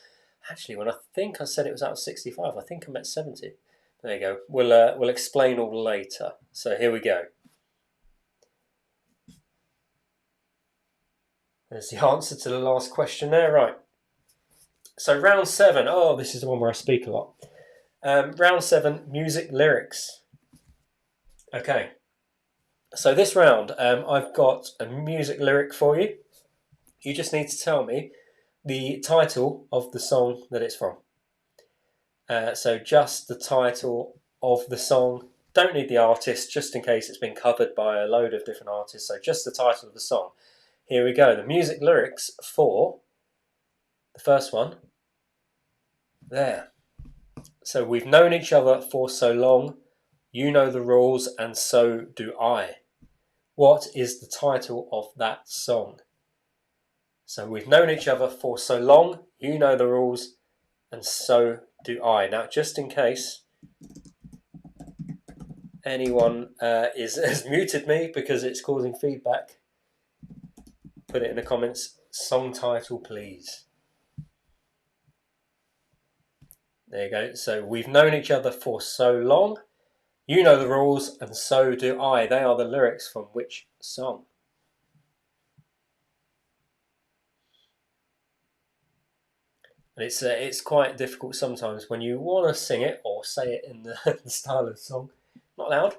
Actually, when I think I said it was out of 65, I think I meant 70. There you go. We'll explain all later. So here we go. There's the answer to the last question there, right? So round 7. Oh, this is the one where I speak a lot. Round 7, music lyrics. Okay. So this round, I've got a music lyric for you. You just need to tell me the title of the song that it's from. So just the title of the song. Don't need the artist, just in case it's been covered by a load of different artists. So just the title of the song. Here we go. The music lyrics for the first one. There. So we've known each other for so long. You know the rules, and so do I. What is the title of that song? So we've known each other for so long. You know the rules, and so do I. Now, just in case anyone has muted me because it's causing feedback, put it in the comments. Song title, please. There you go. So we've known each other for so long. You know the rules, and so do I. They are the lyrics from which song? And it's quite difficult sometimes when you want to sing it or say it in the, the style of the song. Not loud.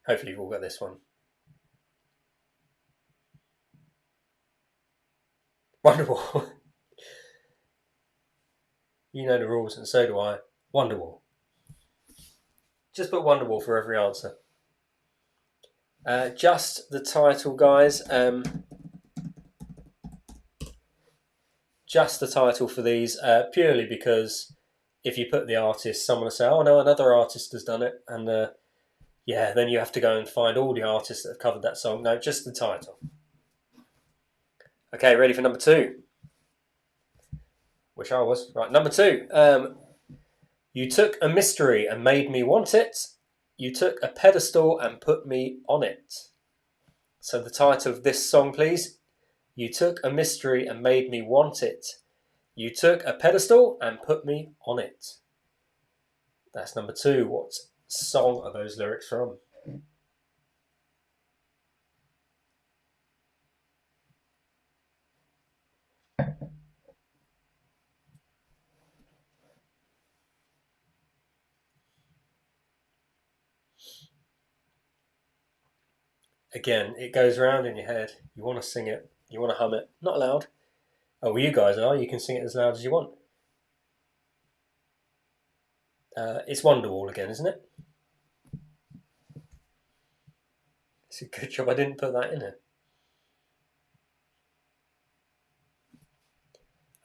Hopefully you've all got this one. Wonderwall. You know the rules, and so do I. Wonderwall. Just put Wonderwall for every answer. Just the title, guys. Just the title for these, purely because if you put the artist, someone will say, "Oh no, another artist has done it," and yeah, then you have to go and find all the artists that have covered that song. No, just the title. Okay, ready for number 2? Wish I was. Right, number 2. You took a mystery and made me want it. You took a pedestal and put me on it. So the title of this song, please. You took a mystery and made me want it. You took a pedestal and put me on it. That's number 2. What song are those lyrics from? Again, it goes around in your head. You want to sing it. You want to hum it. Not loud. Oh, well, you guys are. You can sing it as loud as you want. It's Wonderwall again, isn't it? It's a good job I didn't put that in it.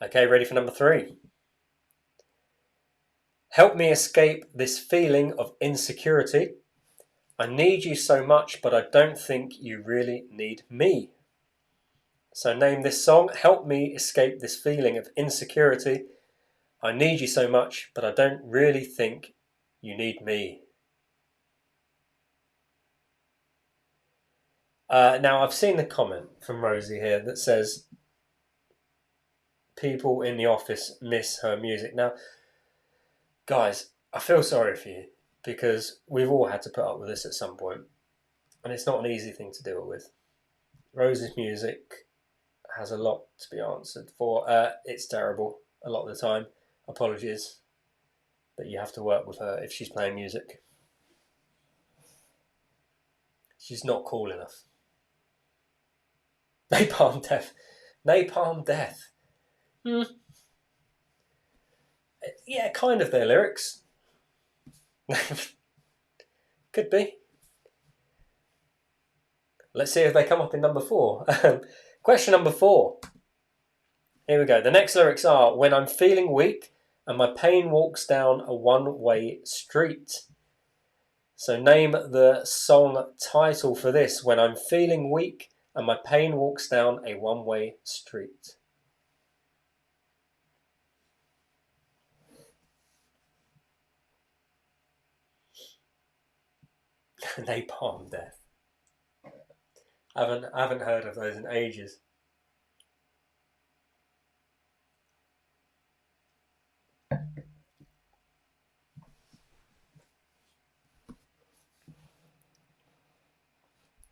Okay, ready for number 3. Help me escape this feeling of insecurity. I need you so much, but I don't think you really need me. So name this song. Help me escape this feeling of insecurity. I need you so much, but I don't really think you need me. Now, I've seen the comment from Rosie here that says people in the office miss her music. Now, guys, I feel sorry for you because we've all had to put up with this at some point, and it's not an easy thing to deal with. Rosie's music has a lot to be answered for. It's terrible a lot of the time. Apologies that you have to work with her if she's playing music. She's not cool enough. Napalm Death. Napalm Death. Yeah, kind of their lyrics. Could be. Let's see if they come up in number 4. Question number 4. Here we go. The next lyrics are, when I'm feeling weak and my pain walks down a one-way street. So name the song title for this: When I'm Feeling Weak and My Pain Walks Down a One-Way Street. Napalm Death. I haven't heard of those in ages.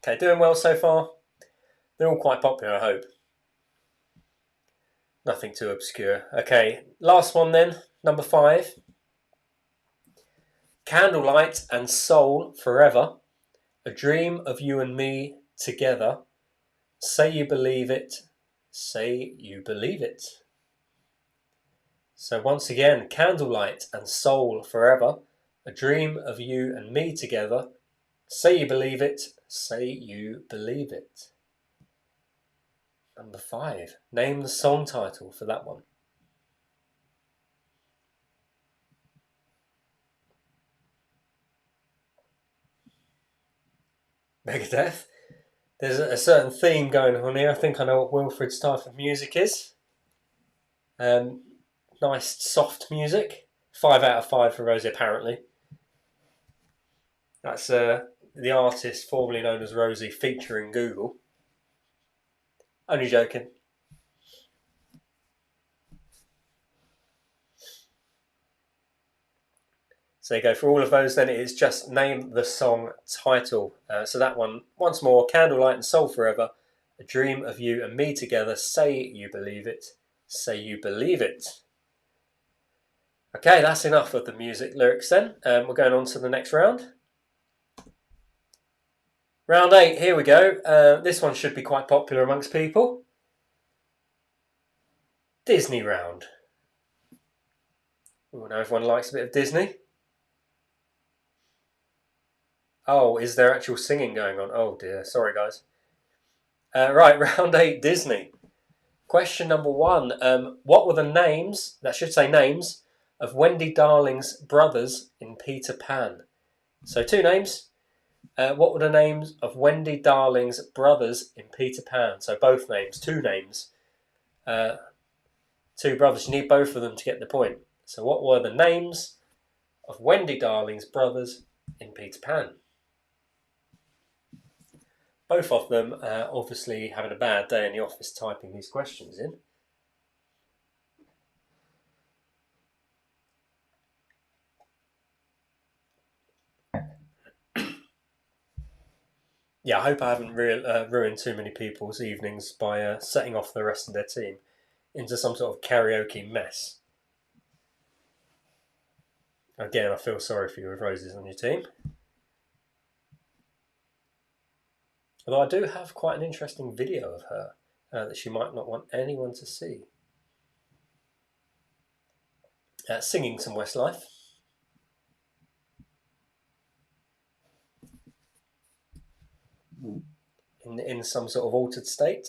Okay, doing well so far. They're all quite popular, I hope. Nothing too obscure. Okay, last one then, number 5. Candlelight and Soul Forever. A Dream of You and Me Together. Say You Believe It. Say You Believe It. So once again, Candlelight and Soul Forever. A Dream of You and Me Together. Say You Believe It. Say You Believe It. Number 5. Name the song title for that one. Megadeth. There's a certain theme going on here. I think I know what Wilfred's type of music is. Nice soft music. 5 out of 5 for Rosie, apparently. That's the artist formerly known as Rosie featuring Google. Only joking. So there you go. For all of those, then it is just name the song title. So that one, once more, Candlelight and Soul Forever, A Dream of You and Me Together, Say You Believe It, Say You Believe It. Okay, that's enough of the music lyrics then. We're going on to the next round. Round 8, here we go. This one should be quite popular amongst people. Disney round. Oh, now everyone likes a bit of Disney. Oh, is there actual singing going on? Oh dear, sorry guys. Right, round 8, Disney. Question number 1. What were the names, that should say names, of Wendy Darling's brothers in Peter Pan? So 2 names. What were the names of Wendy Darling's brothers in Peter Pan? So both names, 2 names. 2 brothers. You need both of them to get the point. So what were the names of Wendy Darling's brothers in Peter Pan? Both of them obviously having a bad day in the office typing these questions in. Yeah, I hope I haven't ruined too many people's evenings by setting off the rest of their team into some sort of karaoke mess. Again, I feel sorry for you with Roses on your team. Although I do have quite an interesting video of her that she might not want anyone to see. Singing some Westlife. In some sort of altered state.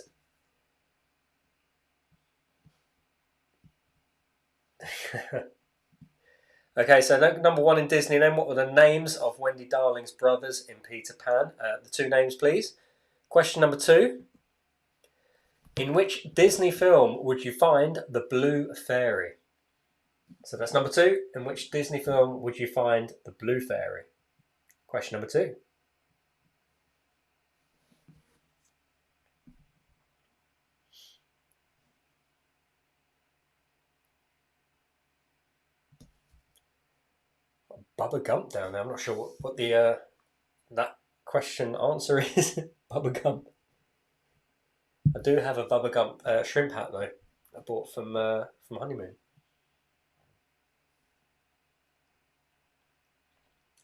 Okay, so number 1 in Disney then, what were the names of Wendy Darling's brothers in Peter Pan? The 2 names, please. Question number 2. In which Disney film would you find the Blue Fairy? So that's number 2. In which Disney film would you find the Blue Fairy? Question number 2. Bubba Gump down there. I'm not sure what the that question answer is. Bubba Gump. I do have a Bubba Gump shrimp hat though. I bought from Honeymoon.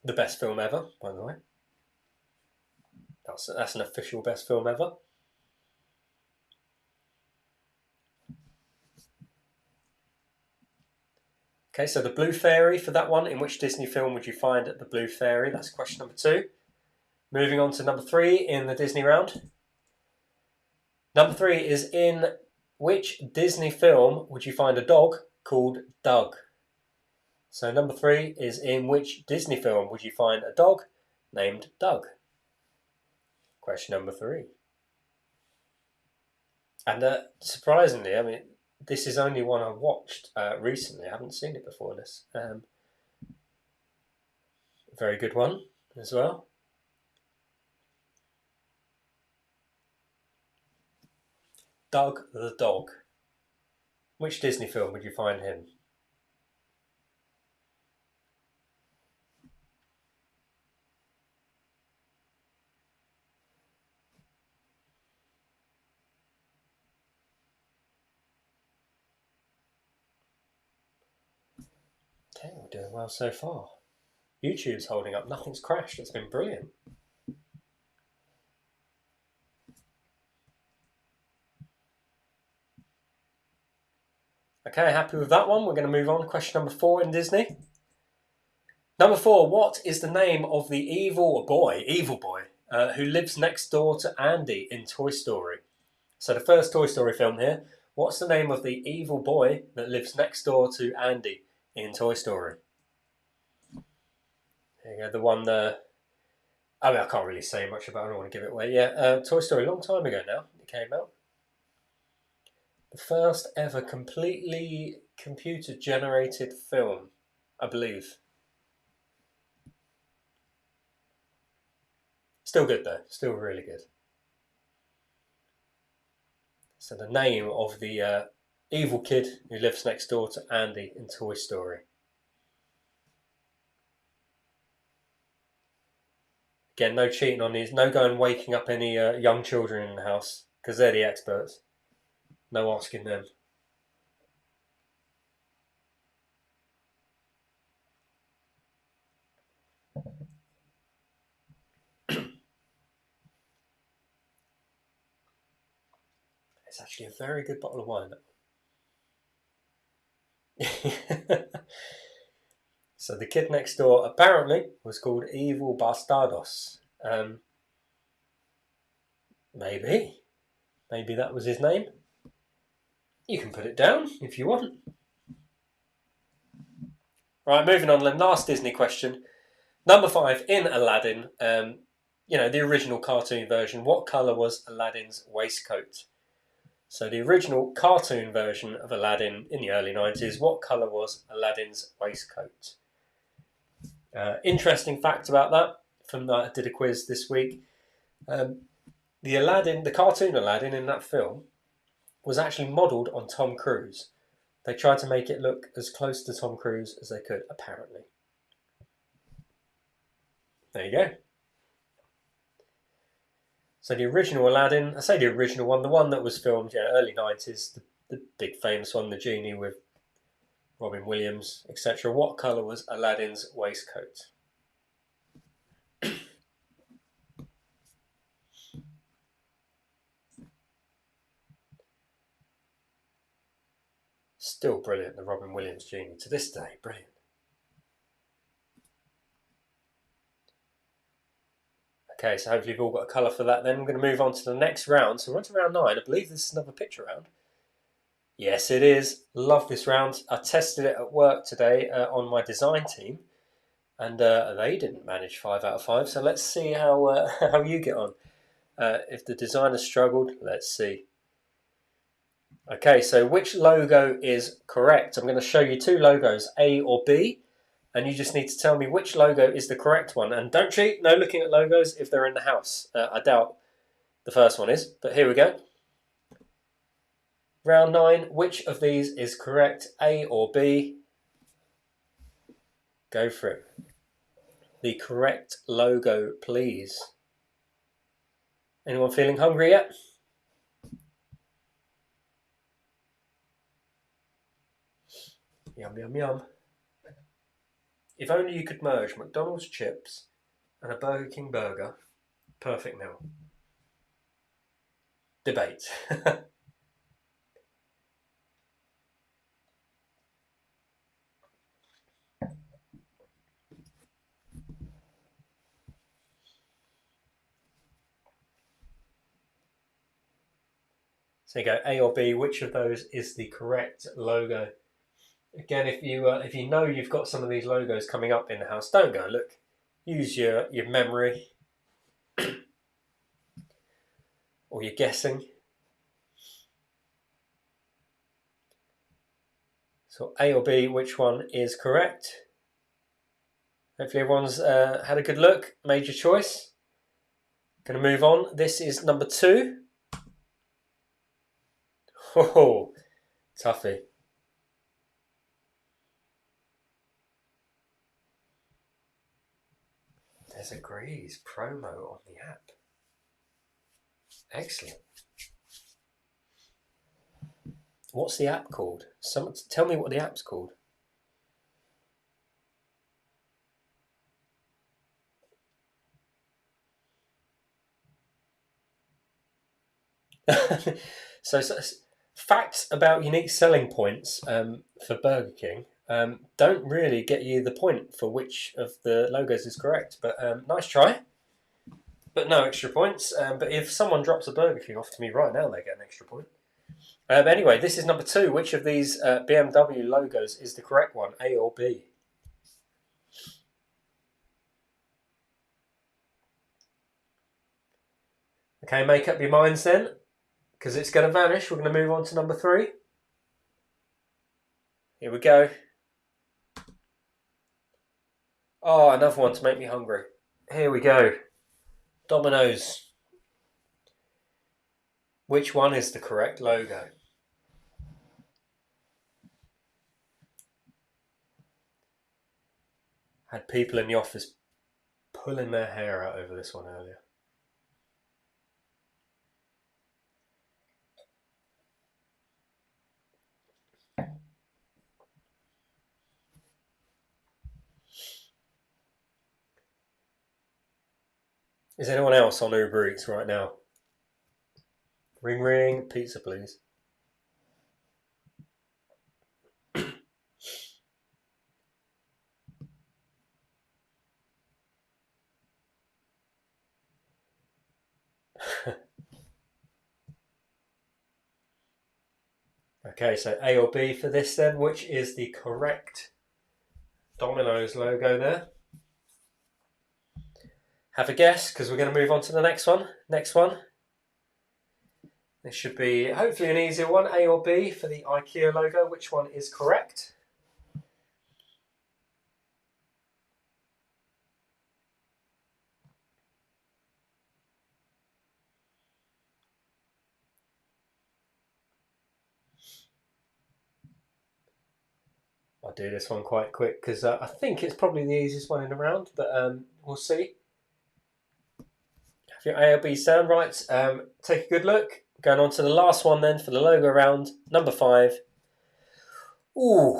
The best film ever, by the way. That's an official best film ever. Okay, so the Blue Fairy for that one. In which Disney film would you find the Blue Fairy? That's question number 2. Moving on to number 3 in the Disney round. Number 3 is in which Disney film would you find a dog called Doug? So number 3 is in which Disney film would you find a dog named Doug? Question number 3. And surprisingly, I mean, this is only one I watched recently. I haven't seen it before this. Very good one as well. Doug the dog. Which Disney film would you find him? Okay, we're doing well so far. YouTube's holding up. Nothing's crashed. It's been brilliant. Okay, happy with that one. We're going to move on. Question number 4 in Disney. Number 4, what is the name of the evil boy, who lives next door to Andy in Toy Story? So the first Toy Story film here. What's the name of the evil boy that lives next door to Andy in Toy Story? There you go, the one I mean, I can't really say much about it. I don't want to give it away. Yeah, Toy Story, a long time ago now, it came out. The first ever completely computer-generated film, I believe. Still good though, still really good. So the name of the evil kid who lives next door to Andy in Toy Story. Again, no cheating on these, no going waking up any young children in the house, because they're the experts. No asking them. It's actually a very good bottle of wine. So the kid next door apparently was called Evil Bastardos. Maybe that was his name. You can put it down if you want. Right, moving on then. Last Disney question. Number 5, in Aladdin, the original cartoon version, what colour was Aladdin's waistcoat? So the original cartoon version of Aladdin in the early 90s, what colour was Aladdin's waistcoat? Interesting fact about that, from that I did a quiz this week. The cartoon Aladdin in that film was actually modelled on Tom Cruise. They tried to make it look as close to Tom Cruise as they could, apparently. There you go. So the original Aladdin, I say the original one, the one that was filmed early 90s, the big famous one, the genie with Robin Williams, etc. What colour was Aladdin's waistcoat? Still brilliant, the Robin Williams genie, to this day, brilliant. Okay, so hopefully you've all got a colour for that then. We're going to move on to the next round. So we're on to round 9. I believe this is another picture round. Yes, it is. Love this round. I tested it at work today on my design team, and they didn't manage 5 out of 5. So let's see how how you get on. If the designer struggled, let's see. Okay, so which logo is correct? I'm going to show you 2 logos, A or B, and you just need to tell me which logo is the correct one. And don't cheat, no looking at logos if they're in the house. I doubt the first one is, but here we go. Round 9, which of these is correct, A or B? Go for it. The correct logo, please. Anyone feeling hungry yet? Yum, yum, yum. If only you could merge McDonald's chips and a Burger King burger. Perfect meal. Debate. So you go A or B. Which of those is the correct logo? Again, if you know you've got some of these logos coming up in the house, don't go look. Use your memory or your guessing. So A or B, which one is correct? Hopefully everyone's had a good look, made your choice. Going to move on. This is number 2. Oh, toughie. There's a Grease promo on the app. Excellent. What's the app called? Tell me what the app's called. so, facts about unique selling points for Burger King don't really get you the point for which of the logos is correct. But nice try. But no extra points. But if someone drops a Burger King off to me right now, they get an extra point. Anyway, this is number 2. Which of these BMW logos is the correct one, A or B? Okay, make up your minds then, because it's going to vanish. We're going to move on to number 3. Here we go. Oh, another one to make me hungry. Here we go. Domino's. Which one is the correct logo? Had people in the office pulling their hair out over this one earlier. Is anyone else on Uber Eats right now? Ring ring, pizza please. Okay, so A or B for this then. Which is the correct Domino's logo there? Have a guess, because we're going to move on to the next one. Next one. This should be hopefully an easier one. A or B for the IKEA logo. Which one is correct? I'll do this one quite quick because I think it's probably the easiest one in the round, but we'll see. If your A or B sound right, take a good look. Going on to the last one then for the logo round, number 5. Ooh,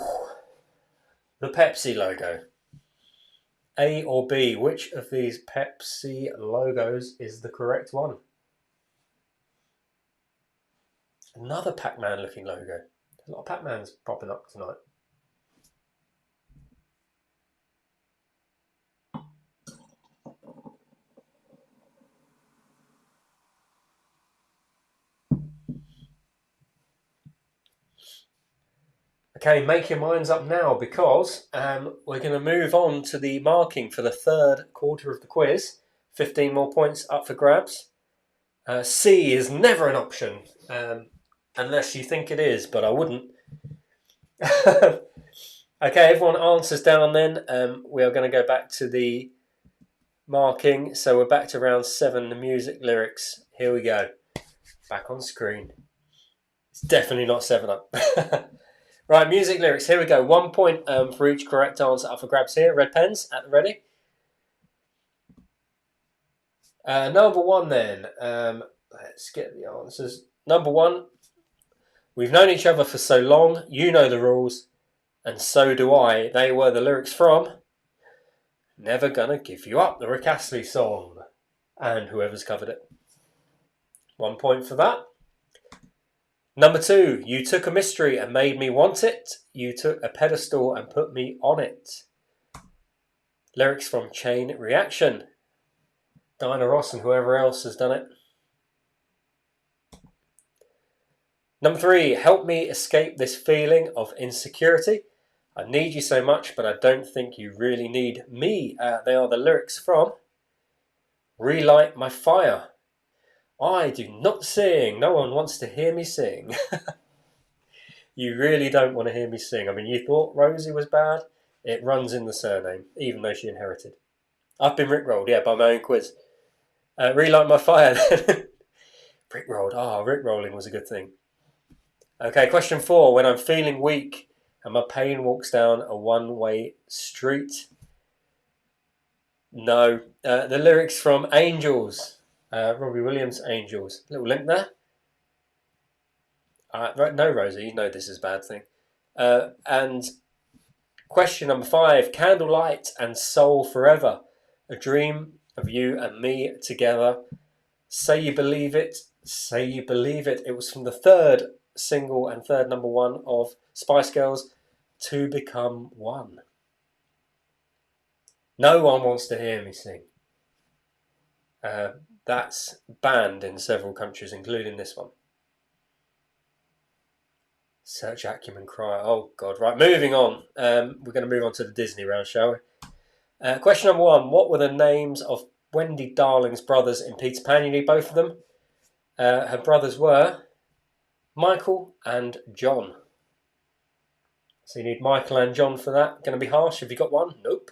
the Pepsi logo. A or B, which of these Pepsi logos is the correct one? Another Pac-Man looking logo. A lot of Pac-Mans popping up tonight. Okay, make your minds up now because we're going to move on to the marking for the third quarter of the quiz. 15 more points up for grabs. C is never an option, unless you think it is, but I wouldn't. Okay, everyone answers down then. We are going to go back to the marking. So we're back to round 7, the music lyrics. Here we go. Back on screen. It's definitely not 7-Up. Right, music lyrics. Here we go. 1 point for each correct answer up for grabs here. Red pens at the ready. Number 1 then. Let's get the answers. Number 1. We've known each other for so long. You know the rules. And so do I. They were the lyrics from Never Gonna Give You Up, the Rick Astley song. And whoever's covered it. 1 point for that. Number 2, you took a mystery and made me want it. You took a pedestal and put me on it. Lyrics from Chain Reaction. Diana Ross and whoever else has done it. Number 3, help me escape this feeling of insecurity. I need you so much, but I don't think you really need me. They are the lyrics from Relight My Fire. I do not sing. No one wants to hear me sing. You really don't want to hear me sing. I mean, you thought Rosie was bad? It runs in the surname, even though she inherited. I've been rickrolled, yeah, by my own quiz. Relight My Fire then. Rickrolled. Rickrolling was a good thing. Okay, question 4. When I'm feeling weak and my pain walks down a one-way street. No. The lyrics from Angels. Robbie Williams' Angels. Little link there. No, Rosie, you know this is a bad thing. And question number 5. Candlelight and Soul Forever. A dream of you and me together. Say You Believe It. Say You Believe It. It was from the third single and third number 1 of Spice Girls, To Become One. No one wants to hear me sing. That's banned in several countries, including this one. Search Acumen Cry. Oh, God. Right, moving on. We're going to move on to the Disney round, shall we? Question number 1. What were the names of Wendy Darling's brothers in Peter Pan? You need both of them. Her brothers were Michael and John. So you need Michael and John for that. Going to be harsh. Have you got one? Nope.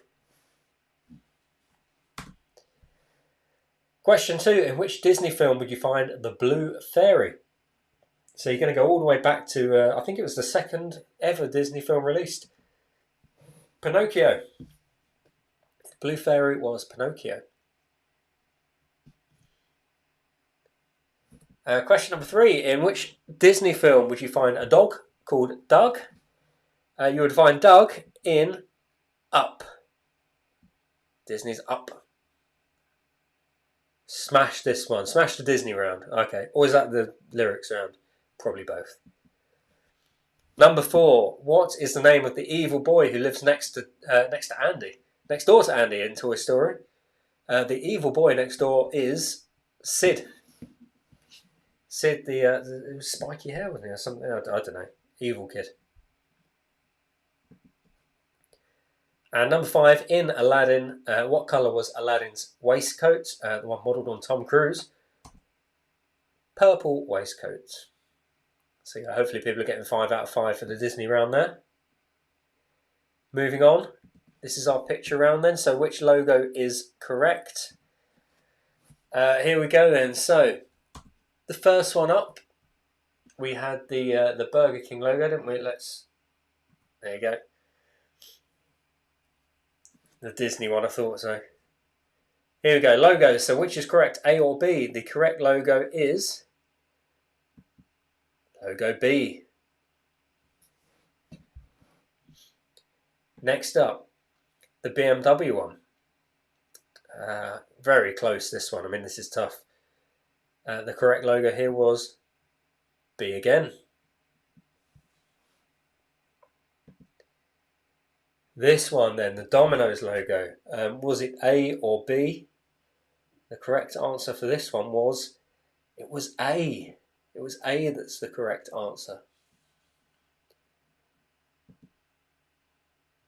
Question 2. In which Disney film would you find the Blue Fairy? So you're going to go all the way back to, I think it was the second ever Disney film released. Pinocchio. Blue Fairy was Pinocchio. Question number 3. In which Disney film would you find a dog called Doug? You would find Doug in Up. Disney's Up. Smash this one. Smash the Disney round. Okay. Or is that the lyrics round? Probably both. Number 4. What is the name of the evil boy who lives next to Andy? Next door to Andy in Toy Story. The evil boy next door is Sid. Sid, the spiky hair, wasn't he? Or something. I don't know. Evil kid. And number 5, in Aladdin, what colour was Aladdin's waistcoat? The one modelled on Tom Cruise. Purple waistcoat. So yeah, hopefully people are getting 5 out of 5 for the Disney round there. Moving on. This is our picture round then. So which logo is correct? Here we go then. So the first one up, we had the Burger King logo, didn't we? There you go. The Disney one, I thought so. Here we go, logo. So which is correct, A or B? The correct logo is logo B. Next up, the BMW one. Very close, this one. I mean, this is tough. The correct logo here was B again. This one then, the Domino's logo. Was it A or B? The correct answer for this one was, it was A. It was A that's the correct answer.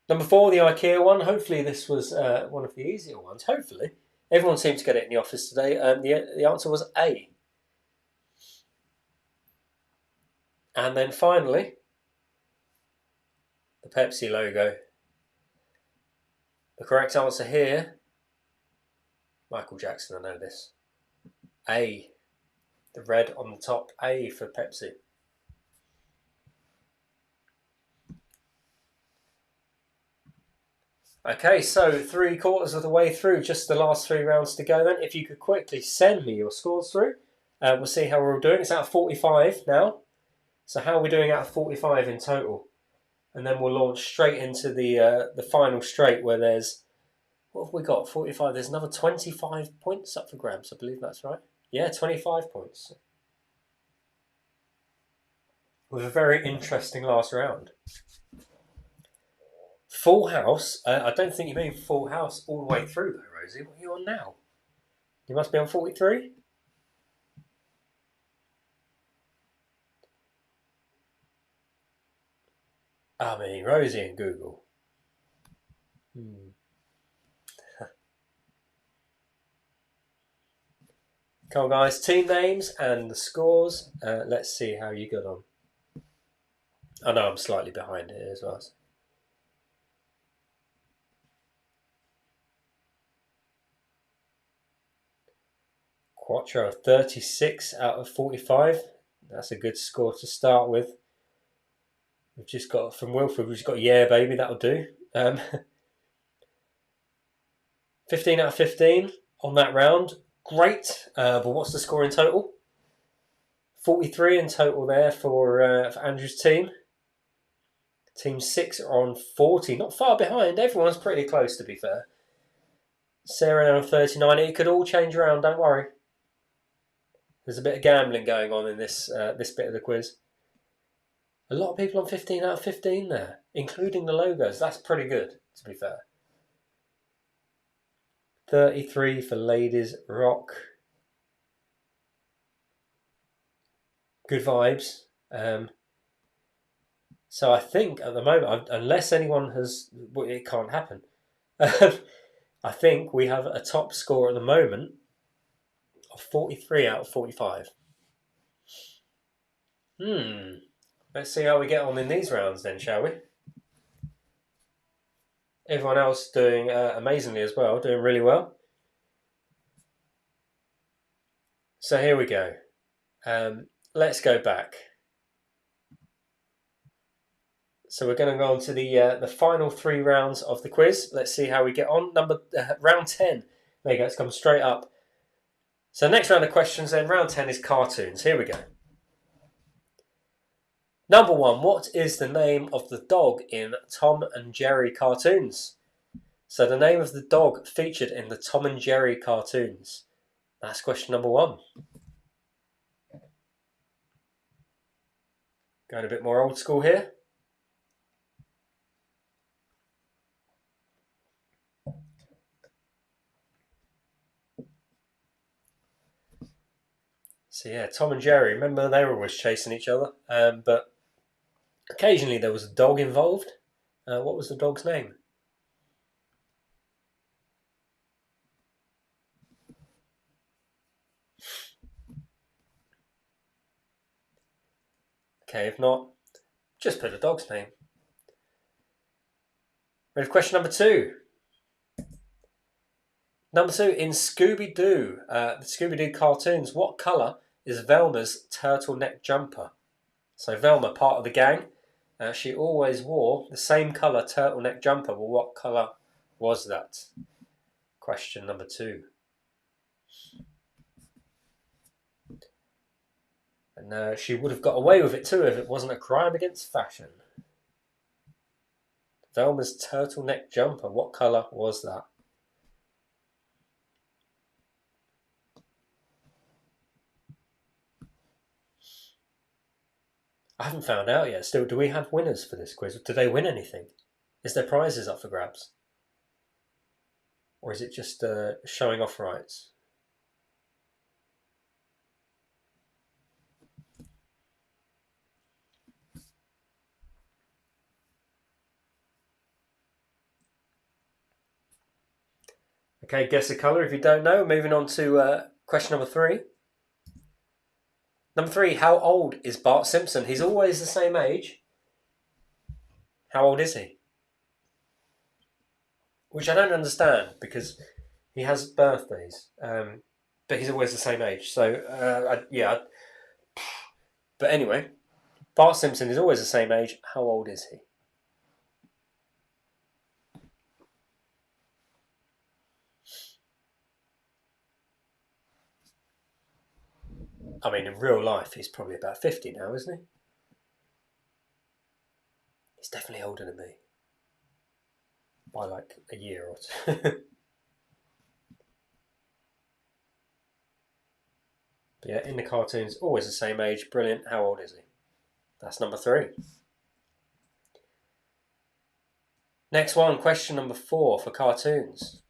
Number 4, the IKEA one. Hopefully this was one of the easier ones. Hopefully. Everyone seemed to get it in the office today. The answer was A. And then finally, the Pepsi logo. The correct answer here, Michael Jackson, I know this. A. The red on the top, A for Pepsi. Okay, so 3/4 of the way through, just the last 3 rounds to go then. If you could quickly send me your scores through, we'll see how we're all doing. It's out of 45 now. So how are we doing out of 45 in total? And then we'll launch straight into the final straight where there's, what have we got? 45. There's another 25 points up for grabs. I believe that's right. Yeah, 25 points. With a very interesting last round. Full house. I don't think you mean full house all the way through though, Rosie. What are you on now? You must be on 43? I mean, Rosie and Google. Come on, guys. Team names and the scores. Let's see how you got on. I know I'm slightly behind here as well. Quattro, 36 out of 45. That's a good score to start with. We've just got, from Wilfred, we've just got, yeah, baby, that'll do. 15 out of 15 on that round. Great. But what's the score in total? 43 in total there for Andrew's team. Team 6 are on 40. Not far behind. Everyone's pretty close, to be fair. Sarah on 39. It could all change around, don't worry. There's a bit of gambling going on in this bit of the quiz. A lot of people on 15 out of 15 there, including the logos. That's pretty good, to be fair. 33 for Ladies Rock. Good vibes. So I think at the moment, unless anyone has, well, it can't happen. I think we have a top score at the moment of 43 out of 45. Let's see how we get on in these rounds then, shall we? Everyone else doing amazingly as well, doing really well. So here we go. Let's go back. So we're going to go on to the final 3 rounds of the quiz. Let's see how we get on. Round 10. There you go, it's come straight up. So next round of questions then, round 10 is cartoons. Here we go. Number 1, what is the name of the dog in Tom and Jerry cartoons? So the name of the dog featured in the Tom and Jerry cartoons. That's question number 1. Going a bit more old school here. So yeah, Tom and Jerry, remember they were always chasing each other, but occasionally there was a dog involved. What was the dog's name? Okay, if not, just put a dog's name. Ready for question number 2? Number 2, in Scooby-Doo, the Scooby-Doo cartoons, what colour is Velma's turtleneck jumper? So Velma, part of the gang, she always wore the same colour turtleneck jumper. Well, what colour was that? Question number 2. And she would have got away with it too if it wasn't a crime against fashion. Velma's turtleneck jumper, what colour was that? I haven't found out yet. Still, do we have winners for this quiz? Did they win anything? Is there prizes up for grabs? Or is it just showing off rights? Okay, guess a colour if you don't know. Moving on to question number 3. Number 3, how old is Bart Simpson? He's always the same age. How old is he? Which I don't understand because he has birthdays, but he's always the same age. So, yeah. But anyway, Bart Simpson is always the same age. How old is he? I mean, in real life, he's probably about 50 now, isn't he? He's definitely older than me. By like a year or two. But yeah, in the cartoons, always the same age. Brilliant. How old is he? That's number 3. Next one, question number 4 for cartoons.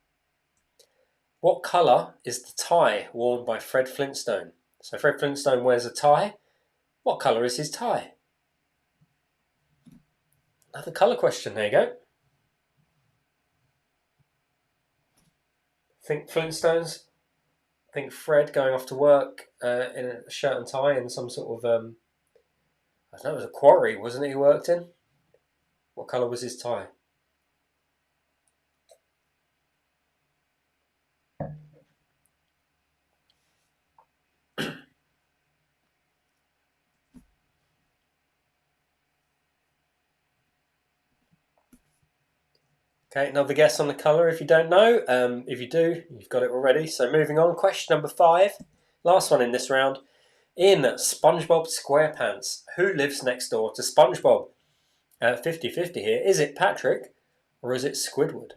What colour is the tie worn by Fred Flintstone? So Fred Flintstone wears a tie. What colour is his tie? Another colour question, there you go. Think Flintstones. Think Fred going off to work in a shirt and tie and some sort of, I don't know, it was a quarry, wasn't it, he worked in? What colour was his tie? Okay, another guess on the colour if you don't know. If you do, you've got it already. So moving on, question number 5. Last one in this round. In SpongeBob SquarePants, who lives next door to SpongeBob? 50-50 here. Is it Patrick or is it Squidward?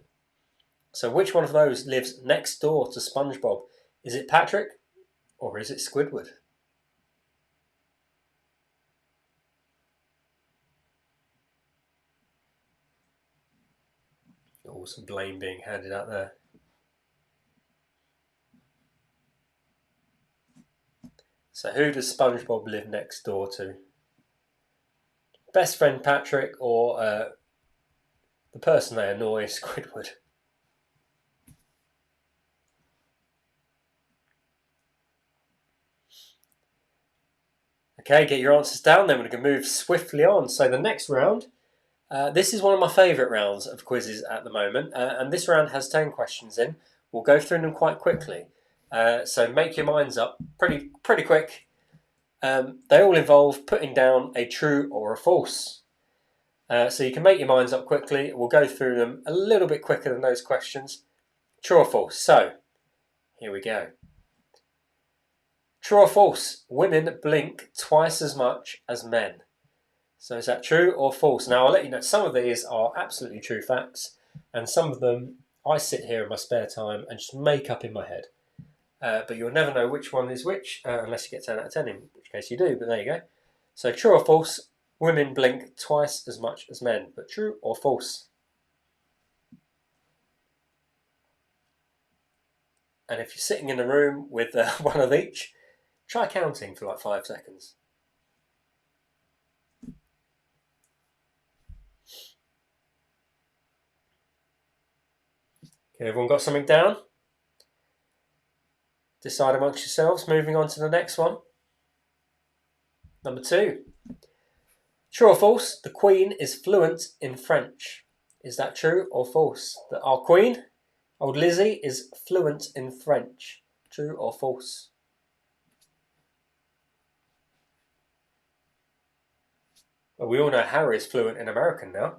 So which one of those lives next door to SpongeBob? Is it Patrick or is it Squidward? Oh, some blame being handed out there. So who does SpongeBob live next door to? Best friend Patrick or the person they annoy, Squidward? Okay, get your answers down. Then we're going to move swiftly on. So the next round, this is one of my favourite rounds of quizzes at the moment, and this round has 10 questions in. We'll go through them quite quickly. So make your minds up pretty quick. They all involve putting down a true or a false. So you can make your minds up quickly. We'll go through them a little bit quicker than those questions. True or false? So, here we go. True or false? Women blink twice as much as men. So is that true or false? Now I'll let you know some of these are absolutely true facts, and some of them I sit here in my spare time and just make up in my head. But you'll never know which one is which unless you get 10 out of 10, in which case you do, but there you go. So true or false? Women blink twice as much as men, but true or false? And if you're sitting in a room with one of each, try counting for like 5 seconds. Okay, everyone got something down? Decide amongst yourselves. Moving on to the next one. Number 2. True or false? The Queen is fluent in French. Is that true or false? That our Queen, old Lizzie, is fluent in French. True or false? Well, we all know Harry is fluent in American now.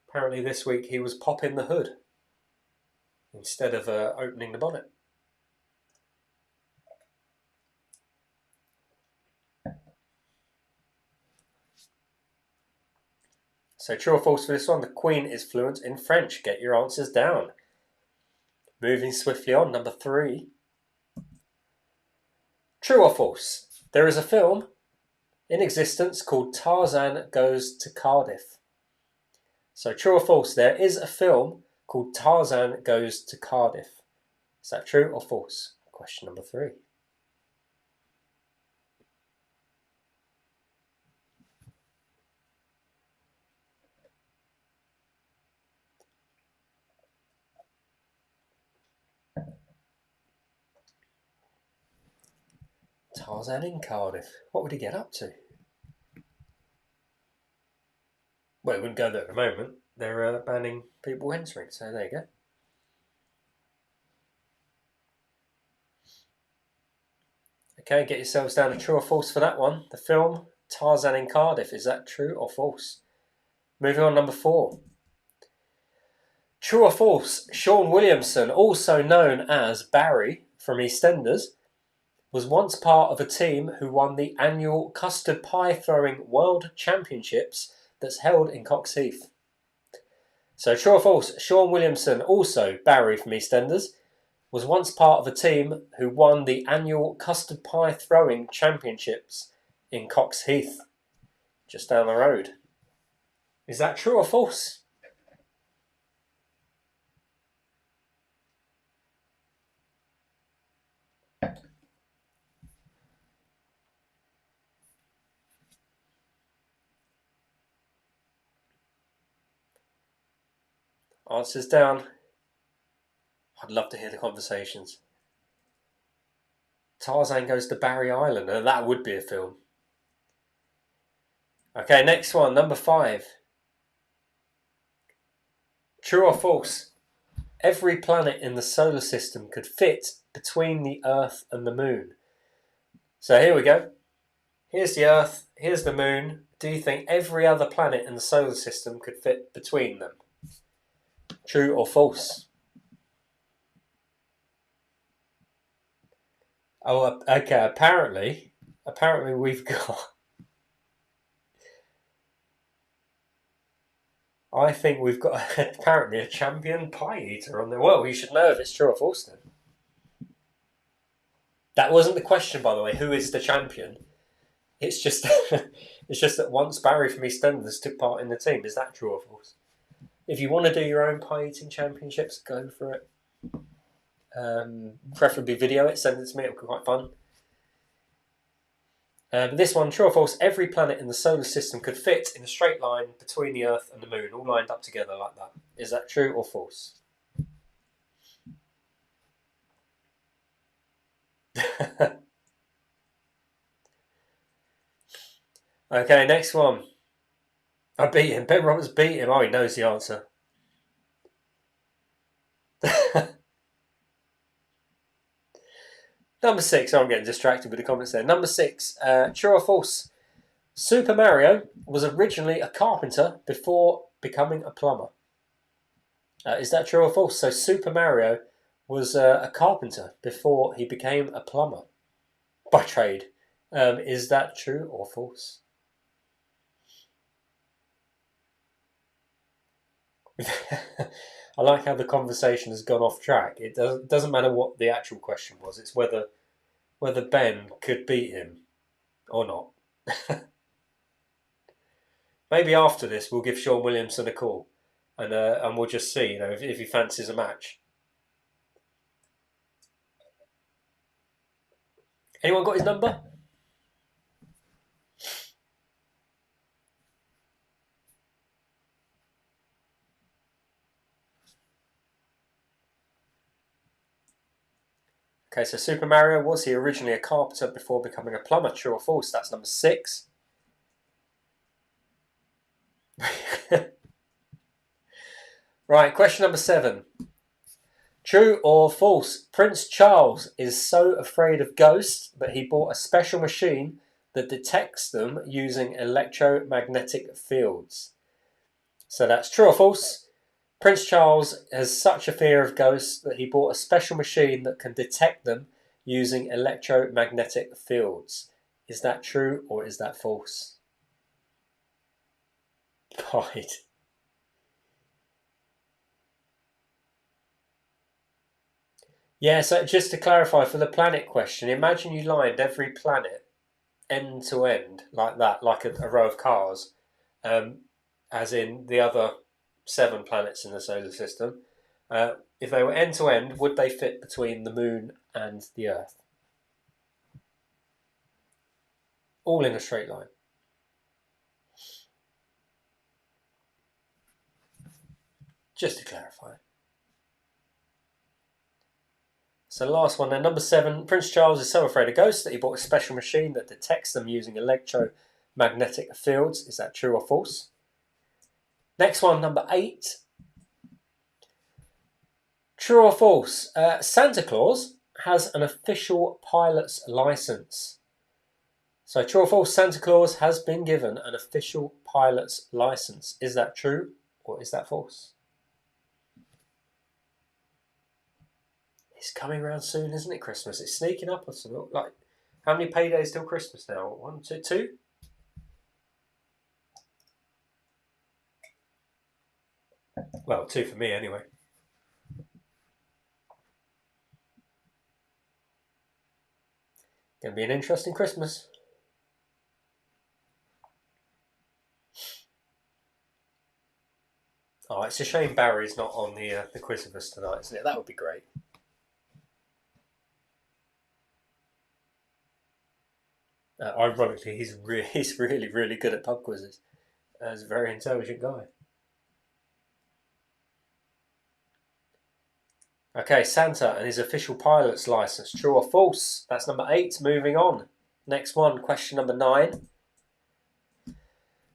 Apparently this week he was popping the hood instead of opening the bonnet. So true or false for this one? The Queen is fluent in French. Get your answers down. Moving swiftly on, number 3. True or false? There is a film in existence called Tarzan Goes to Cardiff. So true or false? There is a film called Tarzan Goes to Cardiff. Is that true or false? Question number 3. Tarzan in Cardiff. What would he get up to? Well, he wouldn't go there at the moment. They're banning people entering, so there you go. Okay, get yourselves down to true or false for that one. The film Tarzan in Cardiff. Is that true or false? Moving on, number 4. True or false? Sean Williamson, also known as Barry from EastEnders, was once part of a team who won the annual custard pie throwing world championships that's held in Coxheath. So true or false? Sean Williamson, also Barry from EastEnders, was once part of a team who won the annual custard pie throwing championships in Coxheath, just down the road. Is that true or false? Answers down. I'd love to hear the conversations. Tarzan goes to Barry Island. Now, that would be a film. Okay, next one, number 5. True or false? Every planet in the solar system could fit between the Earth and the Moon. So here we go. Here's the Earth, here's the Moon. Do you think every other planet in the solar system could fit between them? True or false? Oh, okay. Apparently we've got. I think we've got apparently a champion pie eater on there. Well, you should know if it's true or false then. That wasn't the question, by the way. Who is the champion? It's just, it's just that once Barry from EastEnders took part in the team. Is that true or false? If you want to do your own pie eating championships, go for it. Preferably video it. Send it to me. It'll be quite fun. This one, true or false? Every planet in the solar system could fit in a straight line between the Earth and the Moon, all lined up together like that. Is that true or false? Okay, next one. I beat him. Ben Roberts beat him. Oh, he knows the answer. Number 6. Oh, I'm getting distracted with the comments there. Number 6. True or false? Super Mario was originally a carpenter before becoming a plumber. Is that true or false? So Super Mario was a carpenter before he became a plumber by trade. Is that true or false? I like how the conversation has gone off track. It doesn't matter what the actual question was. It's whether Ben could beat him or not. Maybe after this we'll give Sean Williamson a call and we'll just see, if he fancies a match. Anyone got his number? Okay, so Super Mario, was he originally a carpenter before becoming a plumber? True or false? That's number 6. Right, question number 7. True or false? Prince Charles is so afraid of ghosts that he bought a special machine that detects them using electromagnetic fields. So that's true or false? Prince Charles has such a fear of ghosts that he bought a special machine that can detect them using electromagnetic fields. Is that true or is that false? Right. Yeah, so just to clarify for the planet question, imagine you lined every planet end to end like that, like a row of cars, as in the other 7 planets in the solar system. If they were end to end, would they fit between the Moon and the Earth? All in a straight line. Just to clarify. So the last one then, number 7. Prince Charles is so afraid of ghosts that he bought a special machine that detects them using electromagnetic fields. Is that true or false? Next one, number 8. True or false? Santa Claus has an official pilot's license. So true or false? Santa Claus has been given an official pilot's license. Is that true or is that false? It's coming around soon, isn't it? Christmas. It's sneaking up on some. Like, how many paydays till Christmas now? 1, 2, 2. Well, 2 for me anyway. Going to be an interesting Christmas. Oh, it's a shame Barry's not on the quiz with us tonight, isn't it? That would be great. Ironically, he's really, really good at pub quizzes. He's a very intelligent guy. Okay, Santa and his official pilot's license. True or false? That's number 8. Moving on. Next one, question number 9.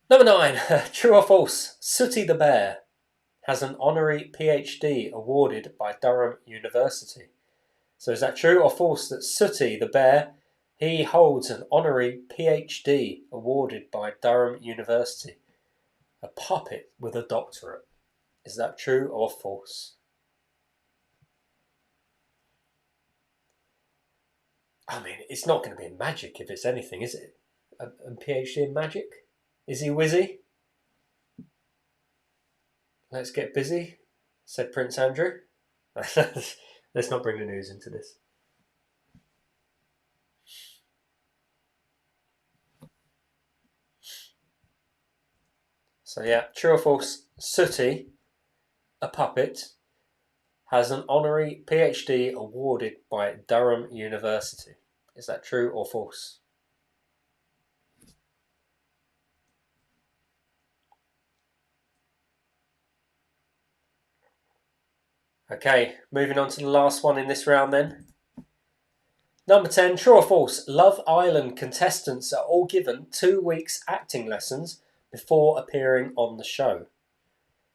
Number 9. True or false? Sooty the Bear has an honorary PhD awarded by Durham University. So is that true or false that Sooty the Bear, he holds an honorary PhD awarded by Durham University? A puppet with a doctorate. Is that true or false? I mean, it's not going to be in magic if it's anything, is it? A PhD in magic? Is he Wizzy? Let's get busy, said Prince Andrew. Let's not bring the news into this. So yeah, true or false? Sooty, a puppet, has an honorary PhD awarded by Durham University. Is that true or false? Okay, moving on to the last one in this round then. Number 10, true or false? Love Island contestants are all given 2 weeks acting lessons before appearing on the show.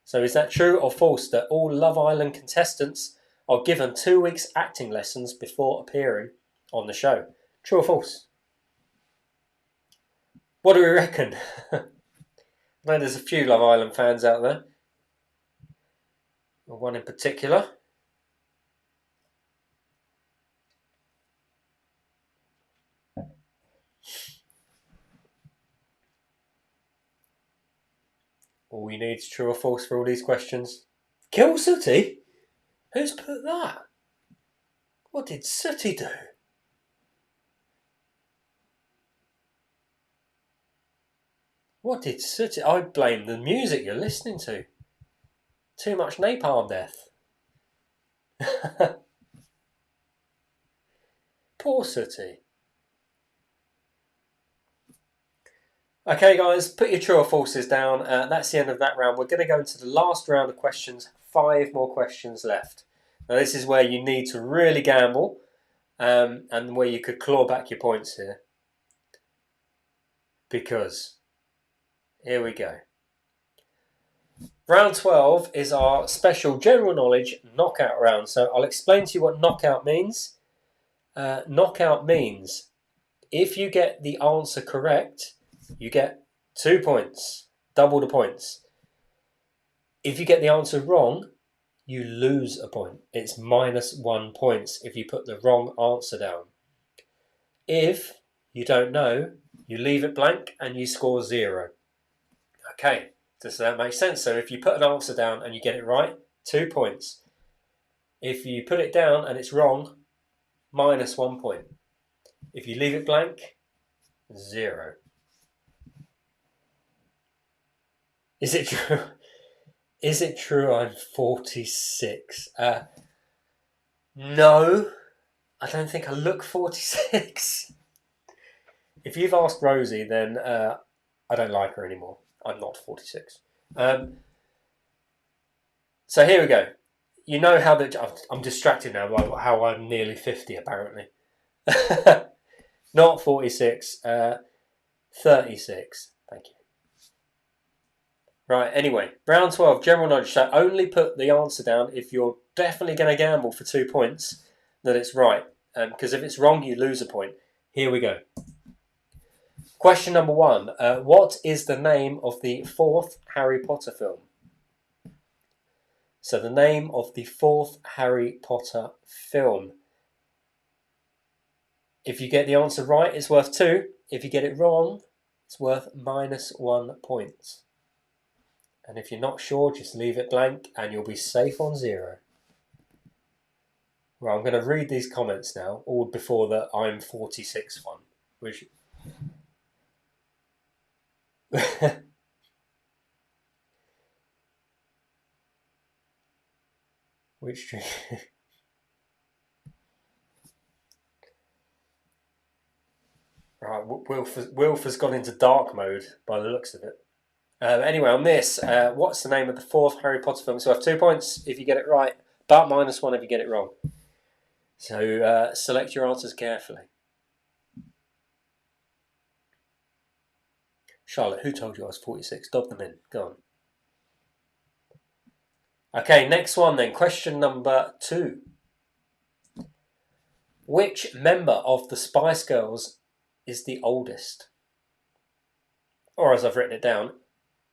So is that true or false that all Love Island contestants are given 2 weeks acting lessons before appearing on the show? True or false? What do we reckon? I know there's a few Love Island fans out there. One in particular. All we need is true or false for all these questions. Kill Sooty? Who's put that? What did Sooty do? What did Sooty... I blame the music you're listening to. Too much napalm death. Poor Sooty. Okay, guys, put your true or falses down. That's the end of that round. We're going to go into the last round of questions. 5 more questions left. Now, this is where you need to really gamble and where you could claw back your points here. Because, here we go. Round 12 is our special general knowledge knockout round. So I'll explain to you what knockout means. Knockout means if you get the answer correct, you get 2 points, double the points. If you get the answer wrong, you lose a point. It's -1 points if you put the wrong answer down. If you don't know, you leave it blank and you score 0. Okay, does that make sense? So if you put an answer down and you get it right, 2 points. If you put it down and it's wrong, -1 point. If you leave it blank, 0. Is it true? Is it true I'm 46? No, I don't think I look 46. If you've asked Rosie, then I don't like her anymore. I'm not 46. So here we go. You know how I'm distracted now by how I'm nearly 50, apparently. Not 46, 36. Thank you. Right, anyway, round 12, general knowledge. So only put the answer down if you're definitely going to gamble for 2 points that it's right. Because if it's wrong, you lose a point. Here we go. Question number 1. What is the name of the 4th Harry Potter film? So the name of the 4th Harry Potter film. If you get the answer right, it's worth 2. If you get it wrong, it's worth -1 point. And if you're not sure, just leave it blank and you'll be safe on 0. Well, I'm going to read these comments now, all before the I'm 46 one. Which... Which... Right, Wilf has gone into dark mode by the looks of it. Anyway, on this, what's the name of the 4th Harry Potter film? So I have 2 points if you get it right. but -1 if you get it wrong. So select your answers carefully. Charlotte, who told you I was 46? Dob them in. Go on. Okay, next one then. Question number 2. Which member of the Spice Girls is the oldest? Or as I've written it down,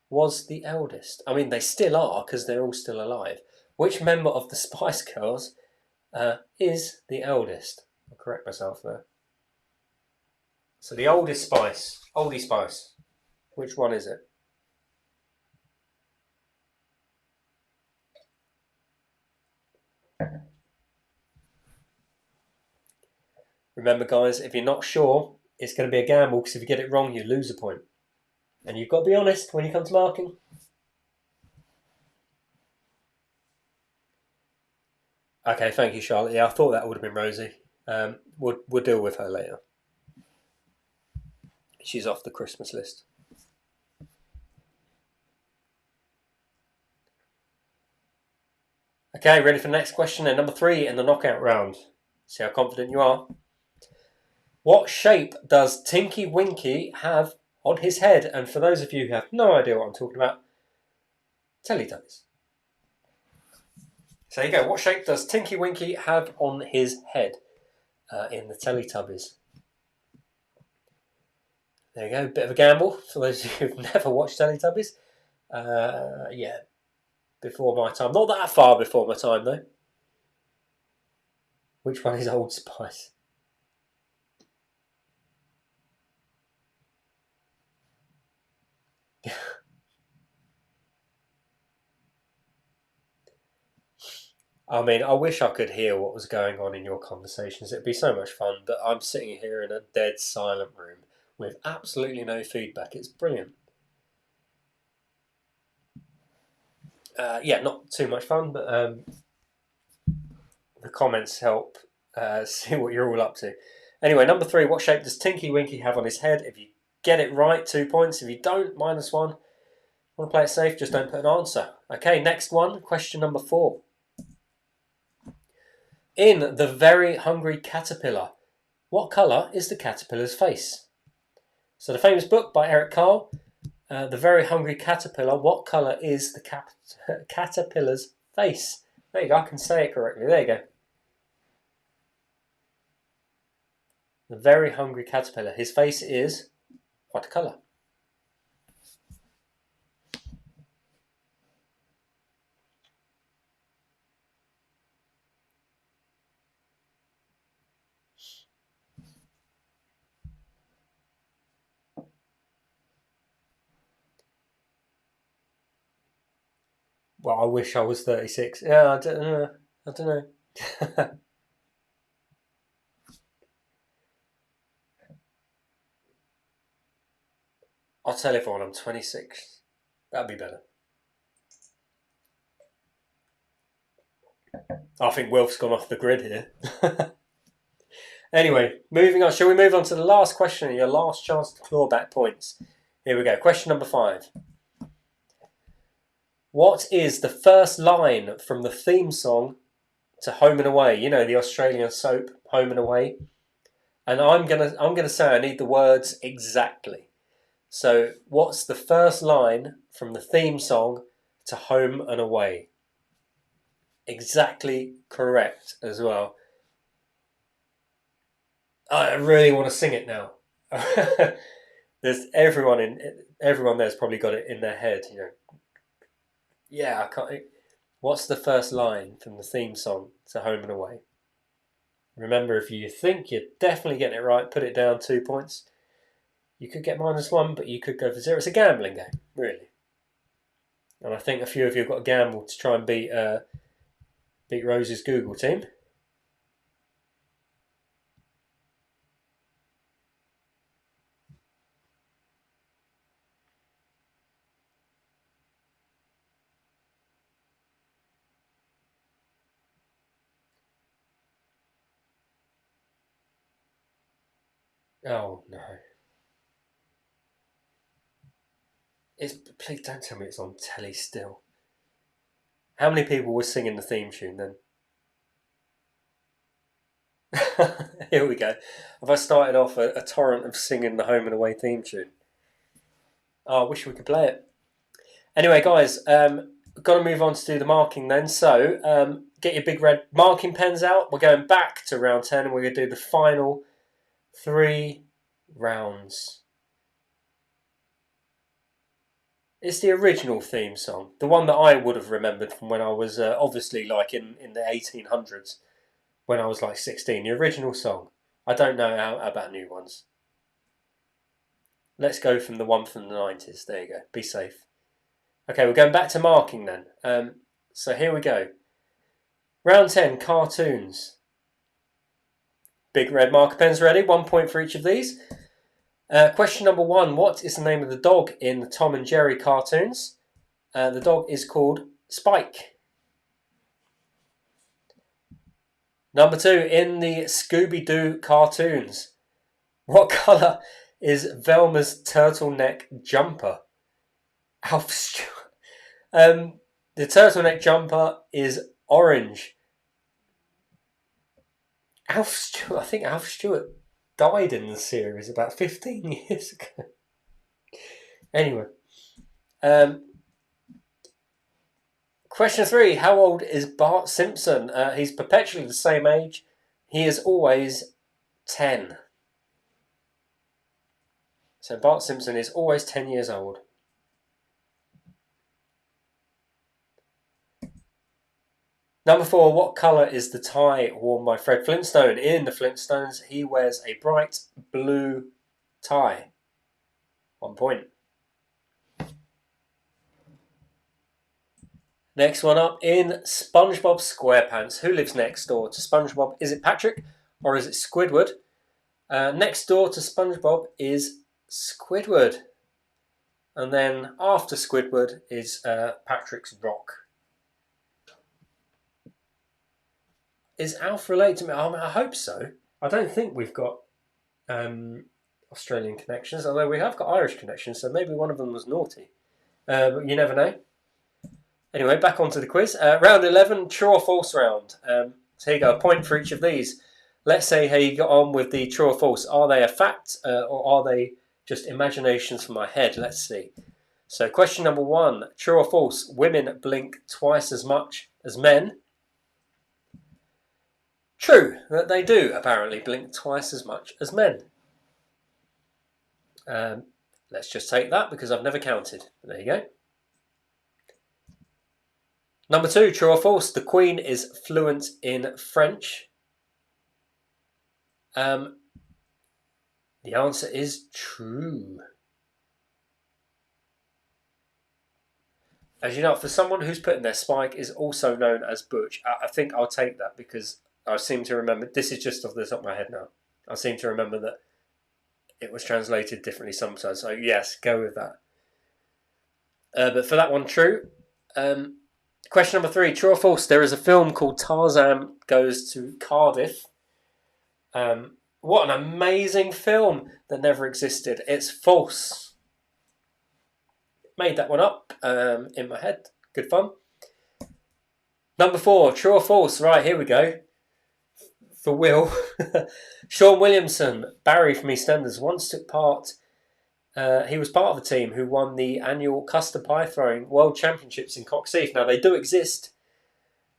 was the eldest. I mean, they still are because they're all still alive. Which member of the Spice Girls is the eldest? I'll correct myself there. So the oldest Spice, oldie Spice. Which one is it? Remember, guys, if you're not sure, it's going to be a gamble because if you get it wrong, you lose a point. And you've got to be honest when you come to marking. Okay, thank you, Charlotte. Yeah, I thought that would have been Rosie. We'll deal with her later. She's off the Christmas list. Okay, ready for the next question then. Number 3 in the knockout round. See how confident you are. What shape does Tinky Winky have on his head? And for those of you who have no idea what I'm talking about, Teletubbies. So there you go. What shape does Tinky Winky have on his head in the Teletubbies? There you go. Bit of a gamble for those of you who've never watched Teletubbies. Yeah, before my time. Not that far before my time, though. Which one is Old Spice? I mean, I wish I could hear what was going on in your conversations. It'd be so much fun, but I'm sitting here in a dead silent room with absolutely no feedback. It's brilliant. Yeah, not too much fun, but the comments help see what you're all up to. Anyway, number 3, what shape does Tinky Winky have on his head? If you get it right, 2 points. If you don't, -1. Want to play it safe, just don't put an answer. Okay, next one, question number 4. In The Very Hungry Caterpillar, what colour is the caterpillar's face? So the famous book by Eric Carle, The Very Hungry Caterpillar, what colour is the caterpillar's face? There you go, I can say it correctly. There you go. The Very Hungry Caterpillar. His face is what colour? Well, I wish I was 36. Yeah, I don't know. I'll tell everyone I'm 26. That'd be better. I think Wilf's gone off the grid here. Anyway, moving on. Shall we move on to the last question and your last chance to claw back points? Here we go. Question number 5. What is the first line from the theme song to Home and Away? You know, the Australian soap Home and Away. And I'm gonna say I need the words exactly. So, what's the first line from the theme song to Home and Away? Exactly correct as well. I really want to sing it now. There's everyone there's probably got it in their head, you know. Yeah, I can't. What's the first line from the theme song to Home and Away? Remember, if you think you're definitely getting it right, put it down 2 points. You could get -1, but you could go for 0. It's a gambling game, really. And I think a few of you have got a gamble to try and beat Rose's Google team. Oh no! Please don't tell me it's on telly still. How many people were singing the theme tune then? Here we go. Have I started off a torrent of singing the home and away theme tune? Oh, I wish we could play it. Anyway, guys, got to move on to do the marking then. So, get your big red marking pens out. We're going back to round 10 and we're going to do the final 3 rounds. It's the original theme song, the one that I would have remembered from when I was obviously like in the 1800s, when I was like 16. The original song. I don't know how about new ones. Let's go from the one from the 90s. There you go. Be safe. Okay, we're going back to marking then. So here we go. Round 10, cartoons. Big red marker pens ready. 1 point for each of these. Question number 1. What is the name of the dog in the Tom and Jerry cartoons? The dog is called Spike. Number 2. In the Scooby-Doo cartoons, what colour is Velma's turtleneck jumper? Alf Stewart. The turtleneck jumper is orange. Alf Stewart. I think Alf Stewart died in the series about 15 years ago. Anyway. Question 3. How old is Bart Simpson? He's perpetually the same age. He is always 10. So Bart Simpson is always 10 years old. Number 4. What colour is the tie worn by Fred Flintstone? In the Flintstones, he wears a bright blue tie. 1 point. Next one up, in SpongeBob SquarePants, who lives next door to SpongeBob? Is it Patrick or is it Squidward? Next door to SpongeBob is Squidward. And then after Squidward is Patrick's rock. Is Alf related to me? I hope so. I don't think we've got Australian connections, although we have got Irish connections, so maybe one of them was naughty. But you never know. Anyway, back onto the quiz. Round 11, true or false round. So here you go, a point for each of these. Let's say how you got on with the true or false. Are they a fact or are they just imaginations from my head? Let's see. So question number 1, true or false? Women blink twice as much as men. True, that they do apparently blink twice as much as men. Let's just take that because I've never counted. There you go. Number 2, true or false? The Queen is fluent in French. The answer is true. As you know, for someone who's put in there, Spike is also known as Butch. I think I'll take that because I seem to remember, this is just off the top of my head now, I seem to remember that it was translated differently sometimes. So yes, go with that. But for that one, true. Question number 3, true or false? There is a film called Tarzan Goes to Cardiff. What an amazing film that never existed. It's false. Made that one up in my head. Good fun. Number 4, true or false? Right, here we go. For Will. Sean Williamson, Barry from EastEnders, once took part. He was part of the team who won the annual custard pie throwing world championships in Coxheath. Now, they do exist.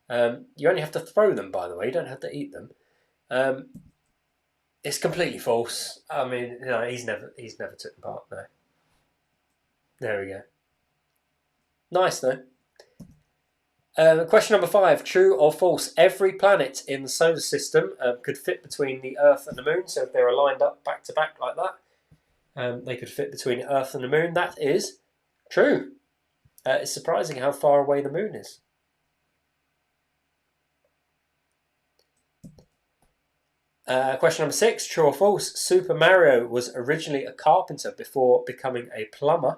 You only have to throw them, by the way. You don't have to eat them. It's completely false. I mean, no, he's never taken part. No. There we go. Nice though. Question number 5: true or false? Every planet in the solar system could fit between the Earth and the Moon. So if they were lined up back to back like that, they could fit between the Earth and the Moon. That is true. It's surprising how far away the Moon is. Question number 6, true or false? Super Mario was originally a carpenter before becoming a plumber.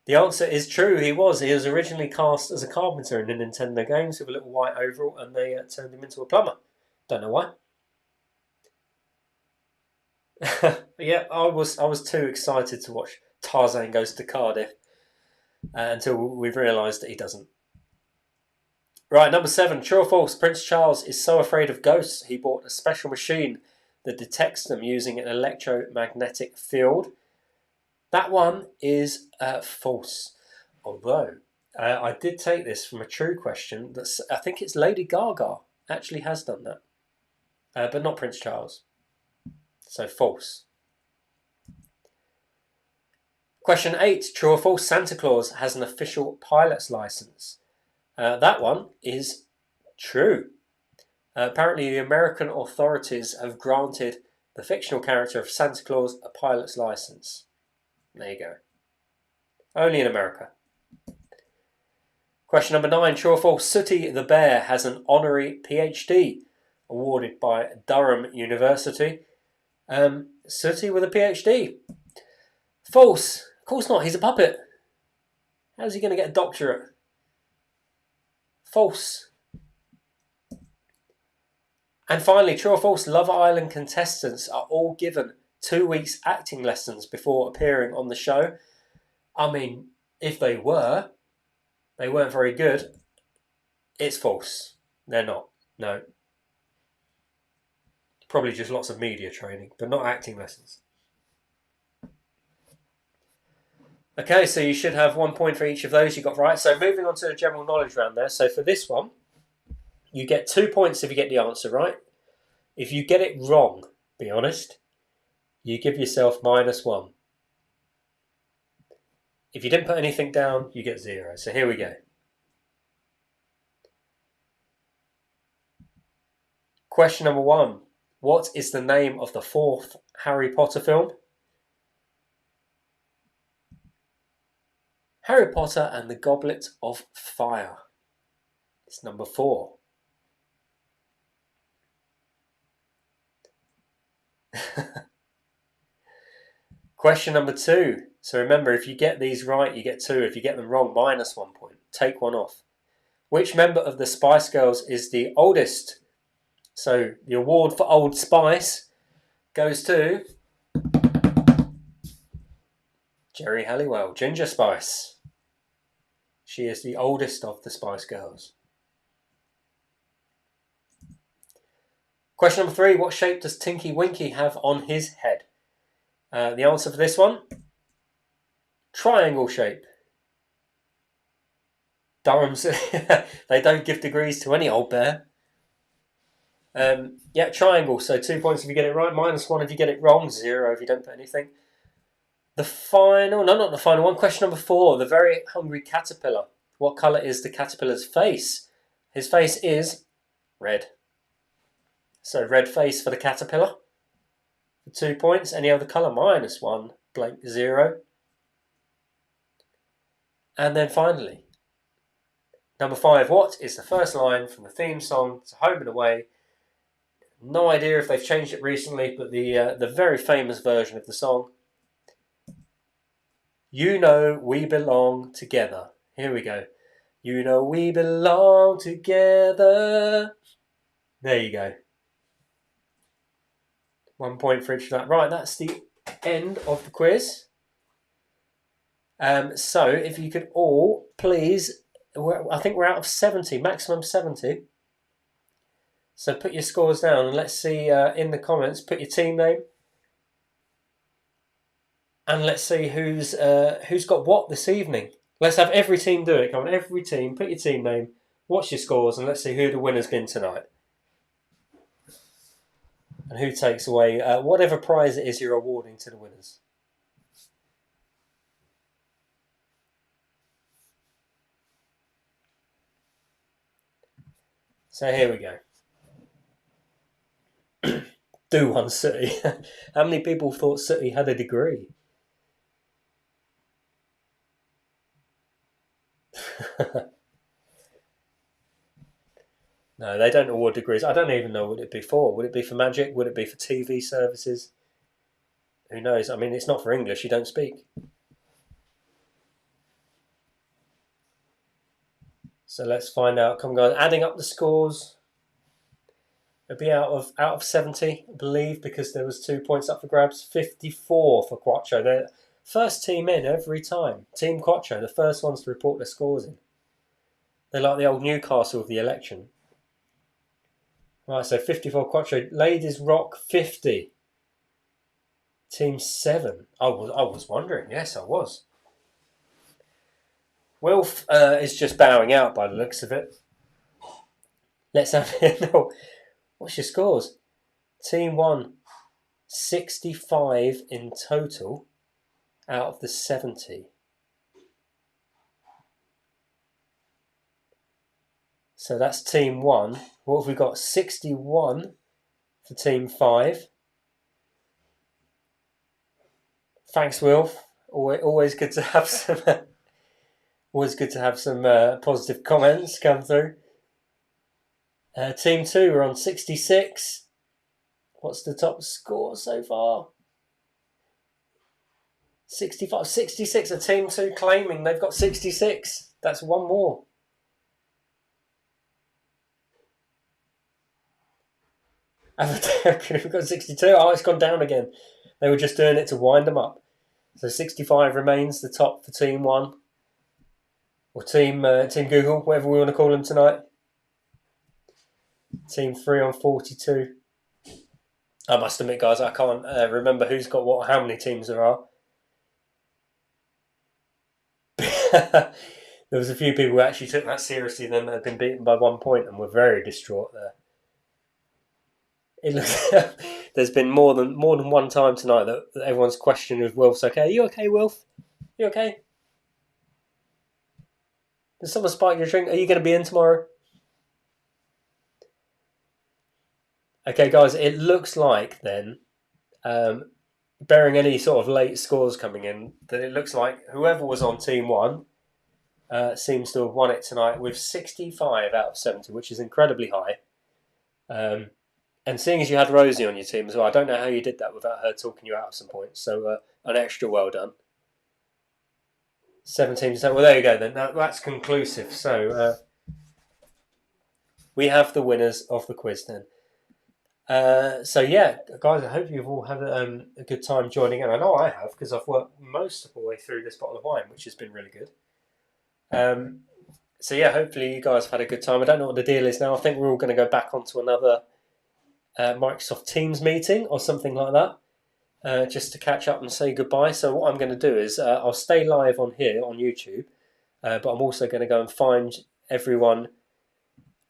The answer is true, he was. He was originally cast as a carpenter in the Nintendo games with a little white overall, and they turned him into a plumber. Don't know why. Yeah, I was too excited to watch Tarzan Goes to Cardiff until we realised that he doesn't. Right, number 7. True or false? Prince Charles is so afraid of ghosts he bought a special machine that detects them using an electromagnetic field. That one is false. Although, I did take this from a true question. I think it's Lady Gaga actually has done that. But not Prince Charles. So false. Question 8. True or false? Santa Claus has an official pilot's license. That one is true. Apparently, the American authorities have granted the fictional character of Santa Claus a pilot's license. There you go. Only in America. Question number 9. True or false? Sooty the Bear has an honorary PhD awarded by Durham University. Sooty with a PhD. False. Of course not. He's a puppet. How's he going to get a doctorate? False. And finally, true or false? Love Island contestants are all given 2 weeks acting lessons before appearing on the show. I mean, if they weren't very good. It's false. They're not. No. Probably just lots of media training, but not acting lessons. Okay, so you should have 1 point for each of those you got right. So moving on to the general knowledge round there. So for this one, you get 2 points if you get the answer right. If you get it wrong, be honest, you give yourself -1. If you didn't put anything down, you get 0. So here we go. Question number 1. What is the name of the 4th Harry Potter film? Harry Potter and the Goblet of Fire. It's number 4. Question number 2. So remember, if you get these right, you get 2. If you get them wrong, -1 point. Take 1 off. Which member of the Spice Girls is the oldest? So the award for Old Spice goes to Geri Halliwell, Ginger Spice. She is the oldest of the Spice Girls. Question number 3. What shape does Tinky Winky have on his head? The answer for this one, triangle shape. Durham's, they don't give degrees to any old bear. Yeah, triangle. So 2 points if you get it right, -1 if you get it wrong, 0 if you don't put anything. The final, no, not the final one. Question number 4. The very hungry caterpillar. What colour is the caterpillar's face? His face is red. So red face for the caterpillar. For 2 points. Any other colour? -1. Blank 0. And then finally, number 5. What is the first line from the theme song to Home and Away? No idea if they've changed it recently, but the very famous version of the song. You know we belong together. Here we go. You know we belong together. There you go. 1 point for each of that. Right, that's the end of the quiz. So if you could all please, I think we're out of 70, maximum 70. So put your scores down and let's see in the comments, put your team name. And let's see who's got what this evening. Let's have every team do it. Come on, every team, put your team name, watch your scores, and let's see who the winner's been tonight. And who takes away whatever prize it is you're awarding to the winners. So here we go. Do one, Sooty. How many people thought Sooty had a degree? No, they don't award degrees. I don't even know what it'd be for. Would it be for magic? Would it be for TV services? Who knows? I mean, it's not for English. You don't speak. So let's find out. Come on, adding up the scores. It'll be out of 70, I believe, because there was 2 points up for grabs. 54 for Quattro. They're first team in every time. Team Quattro, the first ones to report their scores in. They're like the old Newcastle of the election. Right, so 54 Quattro. Ladies Rock 50. Team 7. I was wondering. Yes, I was. Wilf is just bowing out by the looks of it. Let's have no. What's your scores? Team 1, 65 in total out of the 70. So that's Team 1. What have we got? 61 for Team 5. Thanks, Wilf. Always good to have some. Always good to have some positive comments come through. Team 2 are on 66. What's the top score so far? 65, 66. A Team 2 claiming they've got 66. That's one more. We've got 62. Oh, it's gone down again. They were just doing it to wind them up. So 65 remains the top for Team 1. Or Team Google, whatever we want to call them tonight. Team 3 on 42. I must admit, guys, I can't remember who's got what, how many teams there are. There was a few people who actually took that seriously, then had been beaten by 1 point and were very distraught there. It looks there's been more than one time tonight that everyone's questioned if Wilf's okay. Are you okay, Wilf? You okay? Did someone spike your drink? Are you going to be in tomorrow? Okay, guys, it looks like then, bearing any sort of late scores coming in, that it looks like whoever was on Team 1 seems to have won it tonight with 65 out of 70, which is incredibly high. And seeing as you had Rosie on your team as well, I don't know how you did that without her talking you out of some points. So an extra well done. 17%. Well, there you go then. That's conclusive. So we have the winners of the quiz then. So yeah, guys, I hope you've all had a good time joining in. I know I have, because I've worked most of the way through this bottle of wine, which has been really good. So yeah, hopefully you guys have had a good time. I don't know what the deal is now. I think we're all going to go back onto another Microsoft Teams meeting or something like that, just to catch up and say goodbye. So what I'm going to do is I'll stay live on here on YouTube, but I'm also going to go and find everyone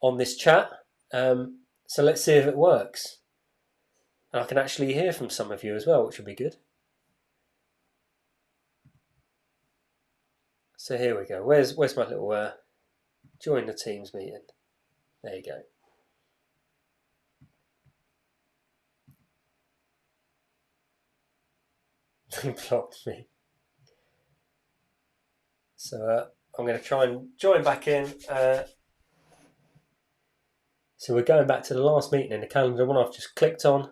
on this chat. So let's see if it works. And I can actually hear from some of you as well, which would be good. So here we go. Where's my little join the Teams meeting? There you go. He blocked me. So I'm going to try and join back in. So we're going back to the last meeting in the calendar, one I've just clicked on.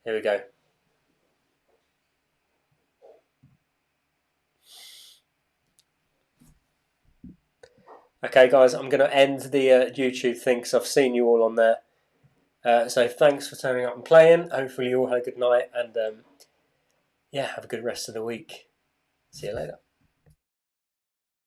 Here we go. Okay, guys, I'm going to end the YouTube thing because I've seen you all on there. So thanks for turning up and playing. Hopefully you all had a good night and yeah, have a good rest of the week. See you later.